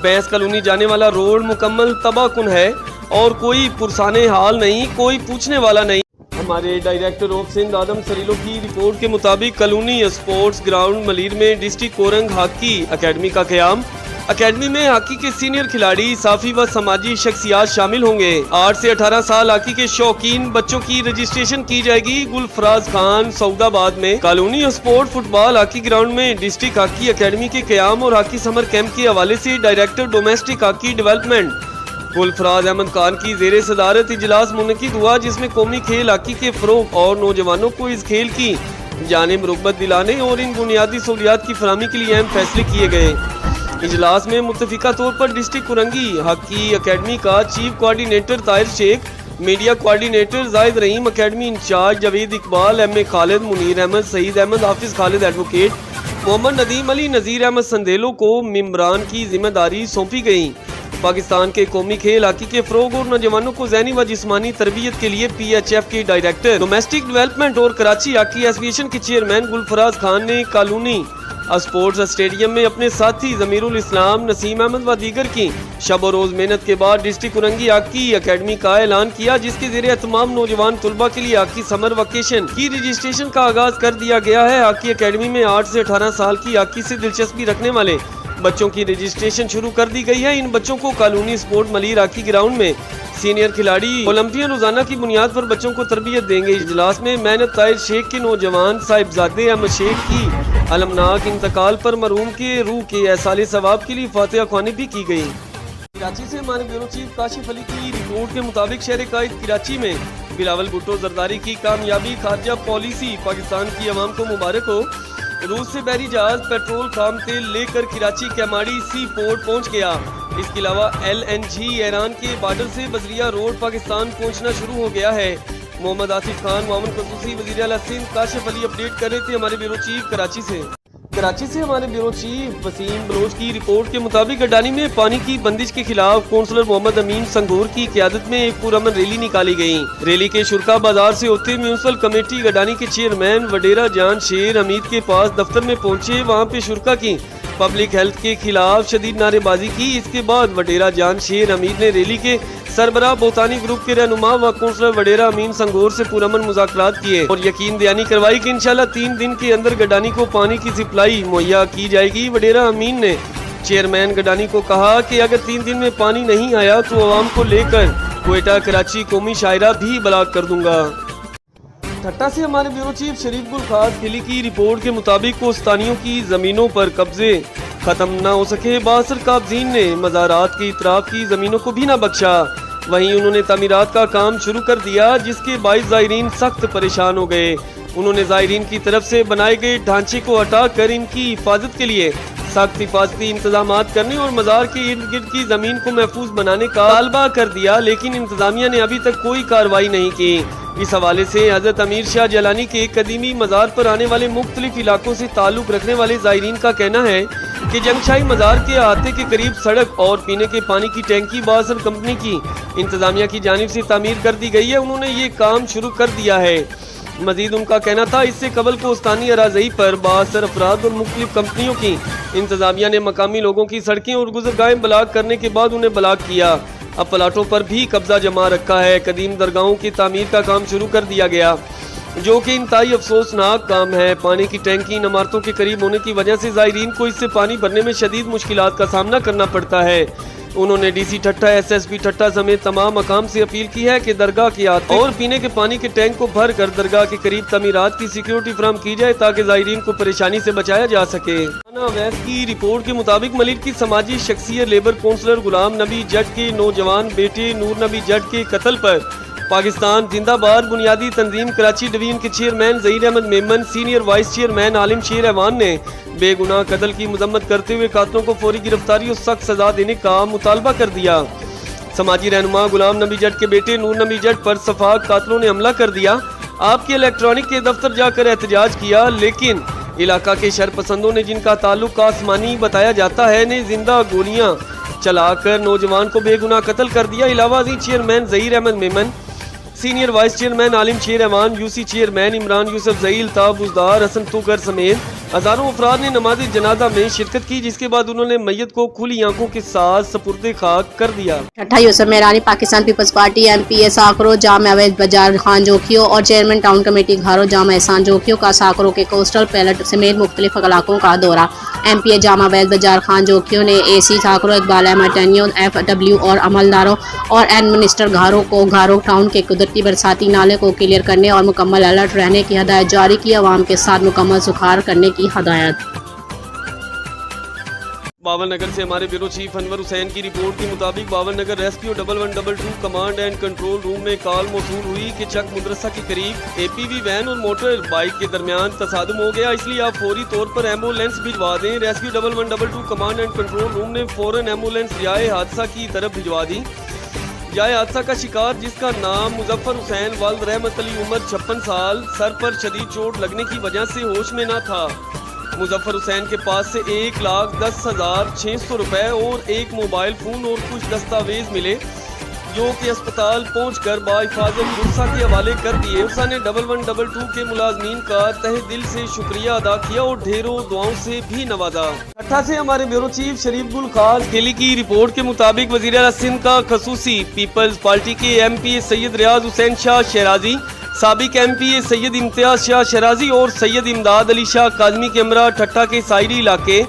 بھینس کالونی جانے والا روڈ مکمل تباہ کن ہے اور کوئی پرسان حال نہیں، کوئی پوچھنے والا نہیں۔ ہمارے ڈائریکٹر آف سندھ آدم سریلو کی رپورٹ کے مطابق کالونی اسپورٹس گراؤنڈ ملیر میں ڈسٹرکٹ کورنگ ہاکی اکیڈمی کا قیام۔ اکیڈمی میں ہاکی کے سینئر کھلاڑی، صحافی و سماجی شخصیات شامل ہوں گے۔ 8 سے 18 سال ہاکی کے شوقین بچوں کی رجسٹریشن کی جائے گی۔ گلفراز خان سعود آباد میں colony sport football hockey ground میں ڈسٹرکٹ ہاکی اکیڈمی کے قیام اور ہاکی سمر کیمپ کے حوالے سے director domestic hockey development Gulfraz Ahmed Khan کی زیر صدارت اجلاس منعقد ہوا، جس میں قومی کھیل ہاکی کے فروغ اور نوجوانوں کو اس کھیل کی جانب رغبت دلانے اور ان بنیادی سہولیات کی فراہمی کے لیے اہم فیصلے کیے گئے۔ اجلاس میں متفقہ طور پر ڈسٹرکٹ کورنگی ہاکی اکیڈمی کا chief coordinator Tahir Sheikh, media coordinator Zahid Rahim, academy in charge Javed Iqbal, M A Khalid, Munir Ahmed, Saeed Ahmed, Hafiz Khalid advocate, Mohammad Nadeem Ali, Nazir Ahmed Sandilo کو ممبران کی ذمہ داری سونپی گئی۔ پاکستان کے قومی کھیل ہاکی کے فروغ اور نوجوانوں کو ذہنی و جسمانی تربیت کے لیے PHF کے ڈائریکٹر ڈومیسٹک ڈیولپمنٹ اور کراچی ہاکی ایسوسی ایشن کے چیئرمین گلفراز خان نے کالونی اسپورٹس اسٹیڈیم میں اپنے ساتھی ضمیر الاسلام نسیم احمد و دیگر کی شب و روز محنت کے بعد ڈسٹرکٹ اورنگی ہاکی اکیڈمی کا اعلان کیا، جس کے زیر اہتمام نوجوان طلبہ کے لیے ہاکی سمر ویکیشن کی رجسٹریشن کا آغاز کر دیا گیا ہے۔ ہاکی اکیڈمی میں 8 سے 18 سال کی ہاکی سے دلچسپی رکھنے والے بچوں کی رجسٹریشن شروع کر دی گئی ہے۔ ان بچوں کو colony sport Malir hockey ground میں سینئر کھلاڑی اولمپئن روزانہ کی بنیاد پر بچوں کو تربیت دیں گے۔ اجلاس میں محنت طاہر شیخ کے نوجوان صاحبزادے احمد شیخ کی المناک انتقال پر مرحوم کے روح کے احصال ثواب کے لیے فاتحہ خوانی بھی کی گئی۔ کراچی سے ہمارے بیورو چیف کاشف علی کی رپورٹ کے مطابق شہر قائد کراچی میں بلاول بھٹو زرداری کی کامیابی خارجہ پالیسی پاکستان کی عوام کو مبارک ہو۔ روس سے بحری جہاز پیٹرول خام تیل لے کر کراچی کیماڑی سی پورٹ پہنچ گیا۔ اس کے علاوہ LNG ایران کے بارڈر سے بذریعہ روڈ پاکستان پہنچنا شروع ہو گیا ہے۔ محمد آصف خان معاون خصوصی وزیر اعلیٰ سندھ کاشف علی اپڈیٹ کر رہے تھے ہمارے بیورو چیف کراچی سے۔ کراچی سے ہمارے بیورو چیف وسیم بلوچ کی رپورٹ کے مطابق اڈانی میں پانی کی بندش کے خلاف کونسلر محمد امین سنگور کی قیادت میں ایک پرامن ریلی نکالی گئی۔ ریلی کے شرکا بازار سے ہوتے میونسپل کمیٹی اڈانی کے چیئرمین وڈیرا جان شیر حمید کے پاس دفتر میں پہنچے۔ وہاں پہ شرکا کی پبلک ہیلتھ کے خلاف شدید نعرے بازی کی۔ اس کے بعد وڈیرا جان شیر حمید نے ریلی کے سربراہ بوتانی گروپ کے رہنما و کونسلر وڈیرا امین سنگور سے پرامن مذاکرات کیے اور یقین دہانی کروائی کہ انشاءاللہ 3 دن کے اندر گڈانی کو پانی کی سپلائی مہیا کی جائے گی۔ وڈیرا امین نے چیئرمین گڈانی کو کہا کہ اگر 3 دن میں پانی نہیں آیا تو عوام کو لے کر کوئٹہ کراچی قومی شاہراہ بھی بلاک کر دوں گا۔ ٹھٹا سے ہمارے بیورو چیف شریف گل خاص کھلی کی رپورٹ کے مطابق کوستانیوں کی زمینوں پر قبضے ختم نہ ہو سکے۔ باثر قابضین نے مزارات کے اطراف کی زمینوں کو بھی نہ بخشا۔ وہیں انہوں نے تعمیرات کا کام شروع کر دیا جس کے باعث زائرین سخت پریشان ہو گئے۔ انہوں نے زائرین کی طرف سے بنائے گئے ڈھانچے کو ہٹا کر ان کی حفاظت کے لیے سخت حفاظتی انتظامات کرنے اور مزار کے ارد گرد کی زمین کو محفوظ بنانے کا مطالبہ کر دیا، لیکن انتظامیہ نے ابھی تک کوئی کارروائی نہیں کی۔ اس حوالے سے حضرت امیر شاہ جیلانی کے قدیمی مزار پر آنے والے مختلف علاقوں سے تعلق رکھنے والے زائرین کا کہنا ہے کہ جنگشاہی مزار کے احاطے کے قریب سڑک اور پینے کے پانی کی ٹینکی باثر کمپنی کی انتظامیہ کی جانب سے تعمیر کر دی گئی ہے۔ انہوں نے یہ کام شروع کر دیا ہے۔ مزید ان کا کہنا تھا اس سے قبل کوستانی اراضی پر باثر افراد اور مختلف کمپنیوں کی انتظامیہ نے مقامی لوگوں کی سڑکیں اور گزرگاہیں بلاک کرنے کے بعد انہیں بلاک کیا۔ اب پلاٹوں پر بھی قبضہ جما رکھا ہے۔ قدیم درگاہوں کی تعمیر کا کام شروع کر دیا گیا جو کہ انتہائی افسوسناک کام ہے۔ پانی کی ٹینکی ان عمارتوں کے قریب ہونے کی وجہ سے زائرین کو اس سے پانی بھرنے میں شدید مشکلات کا سامنا کرنا پڑتا ہے۔ انہوں نے D C Thatta SSP Thatta سمیت تمام مقام سے اپیل کی ہے کہ درگاہ کے احاطے اور پینے کے پانی کے ٹینک کو بھر کر درگاہ کے قریب تعمیرات کی سیکیورٹی فراہم کی جائے تاکہ زائرین کو پریشانی سے بچایا جا سکے۔ اویس کی رپورٹ کے مطابق ملک کی سماجی شخصیت لیبر کونسلر غلام نبی جٹ کے نوجوان بیٹے نور نبی جٹ کے قتل پر پاکستان زندہ باد بنیادی تنظیم کراچی ڈویژن کے chairman Zaheer Ahmed Memon senior vice chairman Alam Sher Awan نے بے گناہ قتل کی مذمت کرتے ہوئے قاتلوں کو فوری گرفتاری اور سخت سزا دینے کا مطالبہ کر دیا۔ سماجی رہنما غلام نبی جٹ کے بیٹے نور نبی جٹ پر صفاق قاتلوں نے حملہ کر دیا۔ آپ کے الیکٹرانک کے دفتر جا کر احتجاج کیا، لیکن علاقہ کے شرپسندوں نے جن کا تعلق آسمانی بتایا جاتا ہے نے زندہ گولیاں چلا کر نوجوان کو بے گناہ قتل کر دیا۔ علاوہ ازیں chairman Zaheer Ahmed Memon, senior vice chairman Alam Sher Awan, UC chairman Imran یوسف ذیل، تاب بزدار، حسن توگر سمیت ہزاروں افراد نے نماز جنازہ میں شرکت کی، جس کے بعد انہوں نے میت کو کھلی آنکھوں کے ساتھ سپرد خاک کر دیا۔ Thatta Yousuf Mirani Pakistan Peoples Party MPA Sakro جامع اویس بجار خان جوکھیو اور چیئرمین ٹاؤن کمیٹی گھارو جامع احسان جوکھیو کا ساکرو کے کوسٹل پیلٹ سمیت مختلف علاقوں کا دورہ۔ MPA جامع اویس بجار خان جوکھیو نے AC ساکرو اقبال احمد ٹینیو FW اور عملداروں اور منسٹر گھارو کو گھارو ٹاؤن کے قدرتی برساتی نالے کو کلیئر کرنے اور مکمل الرٹ رہنے کی ہدایت جاری کی، عوام کے ساتھ مکمل سکھار کرنے کی ہدایت۔ باول نگر سے ہمارے بیورو چیف انور حسین کی رپورٹ کے مطابق Bahawal Nagar rescue 1112 command and control room میں کال موصول ہوئی کہ چک مدرسہ کے قریب APV وین اور موٹر بائک کے درمیان تصادم ہو گیا، اس لیے آپ فوری طور پر ایمبولینس بھجوا دیں۔ ریسکیو 1112 کمانڈ اینڈ کنٹرول روم نے فوراً ایمبولینس جائے حادثہ کی طرف بھجوا دی۔ جائے حادثہ کا شکار جس کا نام مظفر حسین والد رحمت علی عمر 56 سال سر پر شدید چوٹ لگنے کی وجہ سے ہوش میں نہ تھا، مظفر حسین کے پاس سے 1,10,600 روپے اور ایک موبائل فون اور کچھ دستاویز ملے جو کہ اسپتال پہنچ کر باحفاظت گرسا کے حوالے کر دیے۔ گرسا نے 1122 کے ملازمین کا تہہ دل سے شکریہ ادا کیا اور ڈھیروں دعاؤں سے بھی نوازا۔ ٹھٹھہ سے ہمارے بیورو چیف شریف گل خاص کھیلی کی رپورٹ کے مطابق وزیر اعلیٰ سندھ کا خصوصی پیپلز پارٹی کے ایم پی سید ریاض حسین شاہ شیرازی، سابق ایم پی سید امتیاز شاہ شیرازی اور سید امداد علی شاہ کاظمی کے ہمراہ ٹھٹھہ کے ساحلی علاقے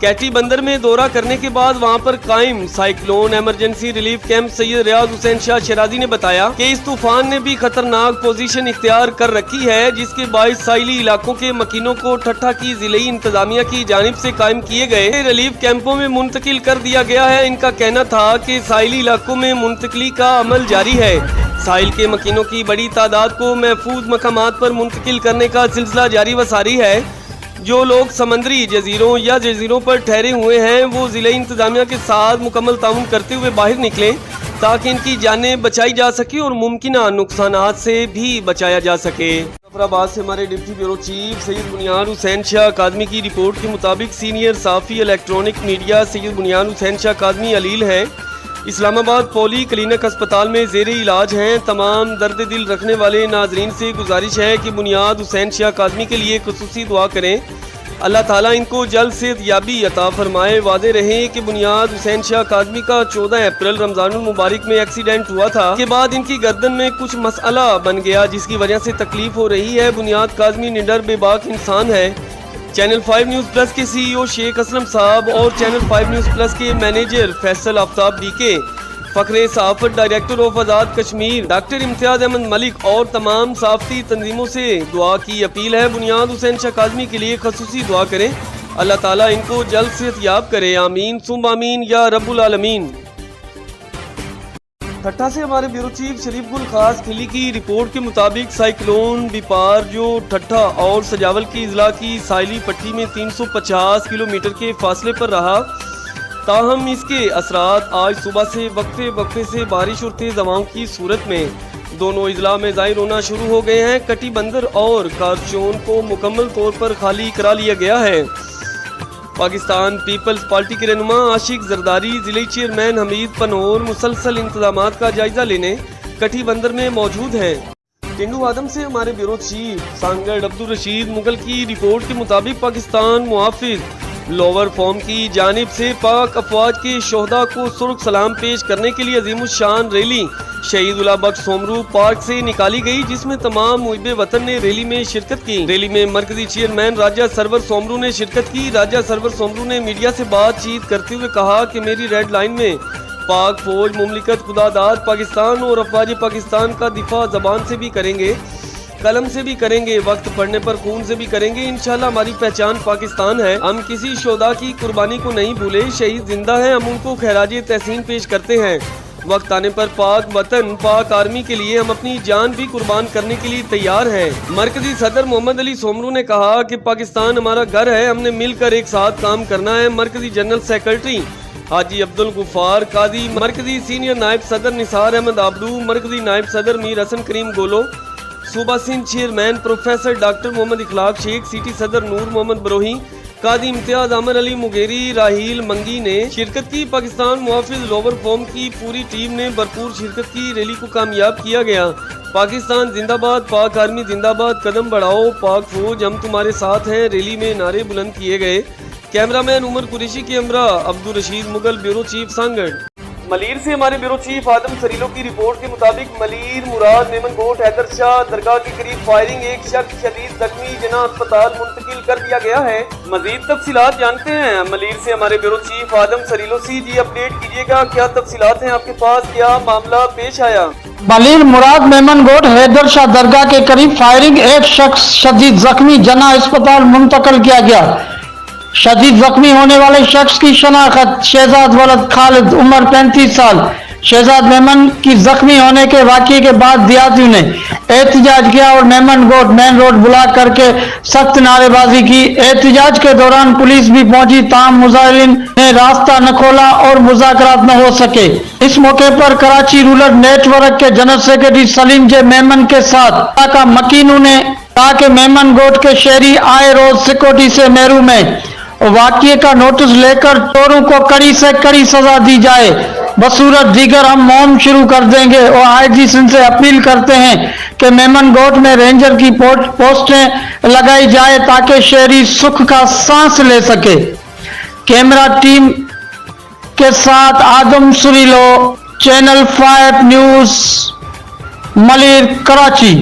کیٹی بندر میں دورہ کرنے کے بعد وہاں پر قائم سائیکلون ایمرجنسی ریلیف کیمپ سید ریاض حسین شاہ شیرازی نے بتایا کہ اس طوفان نے بھی خطرناک پوزیشن اختیار کر رکھی ہے، جس کے باعث ساحلی علاقوں کے مکینوں کو ٹھٹھہ کی ضلعی انتظامیہ کی جانب سے قائم کیے گئے ریلیف کیمپوں میں منتقل کر دیا گیا ہے۔ ان کا کہنا تھا کہ ساحلی علاقوں میں منتقلی کا عمل جاری ہے، ساحل کے مکینوں کی بڑی تعداد کو محفوظ مقامات پر منتقل کرنے کا سلسلہ جاری و ساری ہے۔ جو لوگ سمندری جزیروں یا جزیروں پر ٹھہرے ہوئے ہیں وہ ضلعی انتظامیہ کے ساتھ مکمل تعاون کرتے ہوئے باہر نکلیں تاکہ ان کی جانیں بچائی جا سکے اور ممکنہ نقصانات سے بھی بچایا جا سکے۔ ظفر آباد سے ہمارے ڈپٹی بیورو چیف سید بنیاد حسین شاہ کاظمی کی رپورٹ کے مطابق سینئر صحافی الیکٹرانک میڈیا سید بنیاد حسین شاہ کاظمی علیل ہیں، اسلام آباد پولی کلینک اسپتال میں زیر علاج ہیں۔ تمام درد دل رکھنے والے ناظرین سے گزارش ہے کہ بنیاد حسین شاہ کاظمی کے لیے خصوصی دعا کریں، اللہ تعالیٰ ان کو جلد صحت یابی عطا فرمائے۔ واضح رہے کہ بنیاد حسین شاہ کاظمی کا 14 اپریل رمضان المبارک میں ایکسیڈنٹ ہوا تھا، کے بعد ان کی گردن میں کچھ مسئلہ بن گیا جس کی وجہ سے تکلیف ہو رہی ہے۔ بنیاد کاظمی نڈر بے باک انسان ہے۔ چینل 5 نیوز پلس کے سی ای او شیخ اسلم صاحب اور چینل 5 نیوز پلس کے مینیجر فیصل آفتاب ڈی کے، فخر صحافت director of Azad Kashmir doctor امتیاز احمد ملک اور تمام صحافتی تنظیموں سے دعا کی اپیل ہے۔ بنیاد حسین شاہ کاظمی کے لیے خصوصی دعا کریں، اللہ تعالیٰ ان کو جلد صحت یاب کرے، آمین ثم آمین یا رب العالمین۔ ٹھٹھہ سے ہمارے بیورو چیف شریف گل خاص کھیلی کی رپورٹ کے مطابق سائیکلون بیپار جو ٹھٹھہ اور سجاول کی اضلاع کی ساحلی پٹی میں 350 کلومیٹر کے فاصلے پر رہا، تاہم اس کے اثرات آج صبح سے وقفے وقفے سے بارش اور تیز ہواؤں کی صورت میں دونوں اضلاع میں ظاہر ہونا شروع ہو گئے ہیں۔ کٹی بندر اور کارچون کو مکمل طور پر خالی کرا لیا گیا ہے۔ پاکستان پیپلز پارٹی کے رہنما عاشق زرداری ضلعی چیئرمین حمید پنور مسلسل انتظامات کا جائزہ لینے کٹی بندر میں موجود ہیں۔ ٹنڈو آدم سے ہمارے بیورو چیف سانگڑ عبدالرشید مغل کی رپورٹ کے مطابق پاکستان محافظ لوور فارم کی جانب سے پاک افواج کے شہداء کو سرخ سلام پیش کرنے کے لیے عظیم الشان ریلی شہید اللہ بخش سومرو پارک سے نکالی گئی، جس میں تمام محب وطن نے ریلی میں شرکت کی۔ ریلی میں مرکزی چیئرمین راجہ سرور سومرو نے شرکت کی۔ راجہ سرور سومرو نے میڈیا سے بات چیت کرتے ہوئے کہا کہ میری ریڈ لائن میں پاک فوج مملکت خدا داد پاکستان اور افواج پاکستان کا دفاع زبان سے بھی کریں گے، قلم سے بھی کریں گے، وقت پڑنے پر خون سے بھی کریں گے۔ انشاءاللہ ہماری پہچان پاکستان ہے، ہم کسی شہداء کی قربانی کو نہیں بھولے، شہید زندہ ہیں، ہم ان کو خراج تحسین پیش کرتے ہیں۔ وقت آنے پر پاک وطن پاک آرمی کے لیے ہم اپنی جان بھی قربان کرنے کے لیے تیار ہیں۔ مرکزی صدر محمد علی سومرو نے کہا کہ پاکستان ہمارا گھر ہے، ہم نے مل کر ایک ساتھ کام کرنا ہے۔ مرکزی جنرل سیکرٹری حاجی عبدالغفار قاضی، مرکزی سینئر نائب صدر نثار احمد آبدو، مرکزی نائب صدر میر حسن کریم گولو، صوبہ سندھ چیئرمین پروفیسر ڈاکٹر محمد اخلاق شیخ، سٹی صدر نور محمد بروہی، قاضی امتیاز عامر علی مغیری، راہیل منگی نے شرکت کی۔ پاکستان محافظ لوور فارم کی پوری ٹیم نے بھرپور شرکت کی۔ ریلی کو کامیاب کیا گیا۔ پاکستان زندہ باد، پاک آرمی زندہ باد، قدم بڑھاؤ پاک فوج، ہم تمہارے ساتھ ہیں، ریلی میں نعرے بلند کیے گئے۔ کیمرہ مین عمر قریشی کے ہمراہ عبدالرشید مغل، بیورو چیف سانگڑ۔ ملیر سے ہمارے بیورو چیف آدم سریلو کی رپورٹ کے مطابق ملیر مراد میمن کوٹ حیدر شاہ درگاہ کے قریب فائرنگ، ایک شخص شدید زخمی جناح اسپتال منتقل کر دیا گیا ہے۔ مزید تفصیلات جانتے ہیں ملیر سے ہمارے بیورو چیف آدم سریلو سی جی، اپڈیٹ کیجیے گا، کیا تفصیلات ہیں آپ کے پاس، کیا معاملہ پیش آیا؟ ملیر مراد میمن کوٹ حیدر شاہ درگاہ کے قریب فائرنگ، ایک شخص شدید زخمی جناح اسپتال منتقل کیا گیا۔ شدید زخمی ہونے والے شخص کی شناخت شہزاد ولد خالد عمر 35 سال शहजाद मेमन की जख्मी होने के वाकये के बाद देहातियों ने एहतजाज किया और मेमन गोट मेन रोड ब्लॉक करके सख्त नारेबाजी की। एहतजाज के दौरान पुलिस भी पहुंची, ताहम मुजाहिरीन ने रास्ता न खोला और मुज़ाकरात न हो सके। इस मौके पर कराची रूरल नेटवर्क के जनरल सेक्रेटरी सलीम जे मेमन के साथ का मकीनों ने कहा कि मेमन गोट के शहरी आए रोज सिक्योरिटी से महरूम है। वाकये का नोटिस लेकर चोरों को कड़ी से कड़ी सजा दी जाए, बसूरत दीगर हम मुहिम शुरू कर देंगे और आईजी सिंध से अपील करते हैं कि मेमन गोट में रेंजर की पोस्टें लगाई जाए ताकि शहरी सुख का सांस ले सके। कैमरा टीम के साथ आदम सुरीलो, चैनल 5 न्यूज, मलिर, कराची।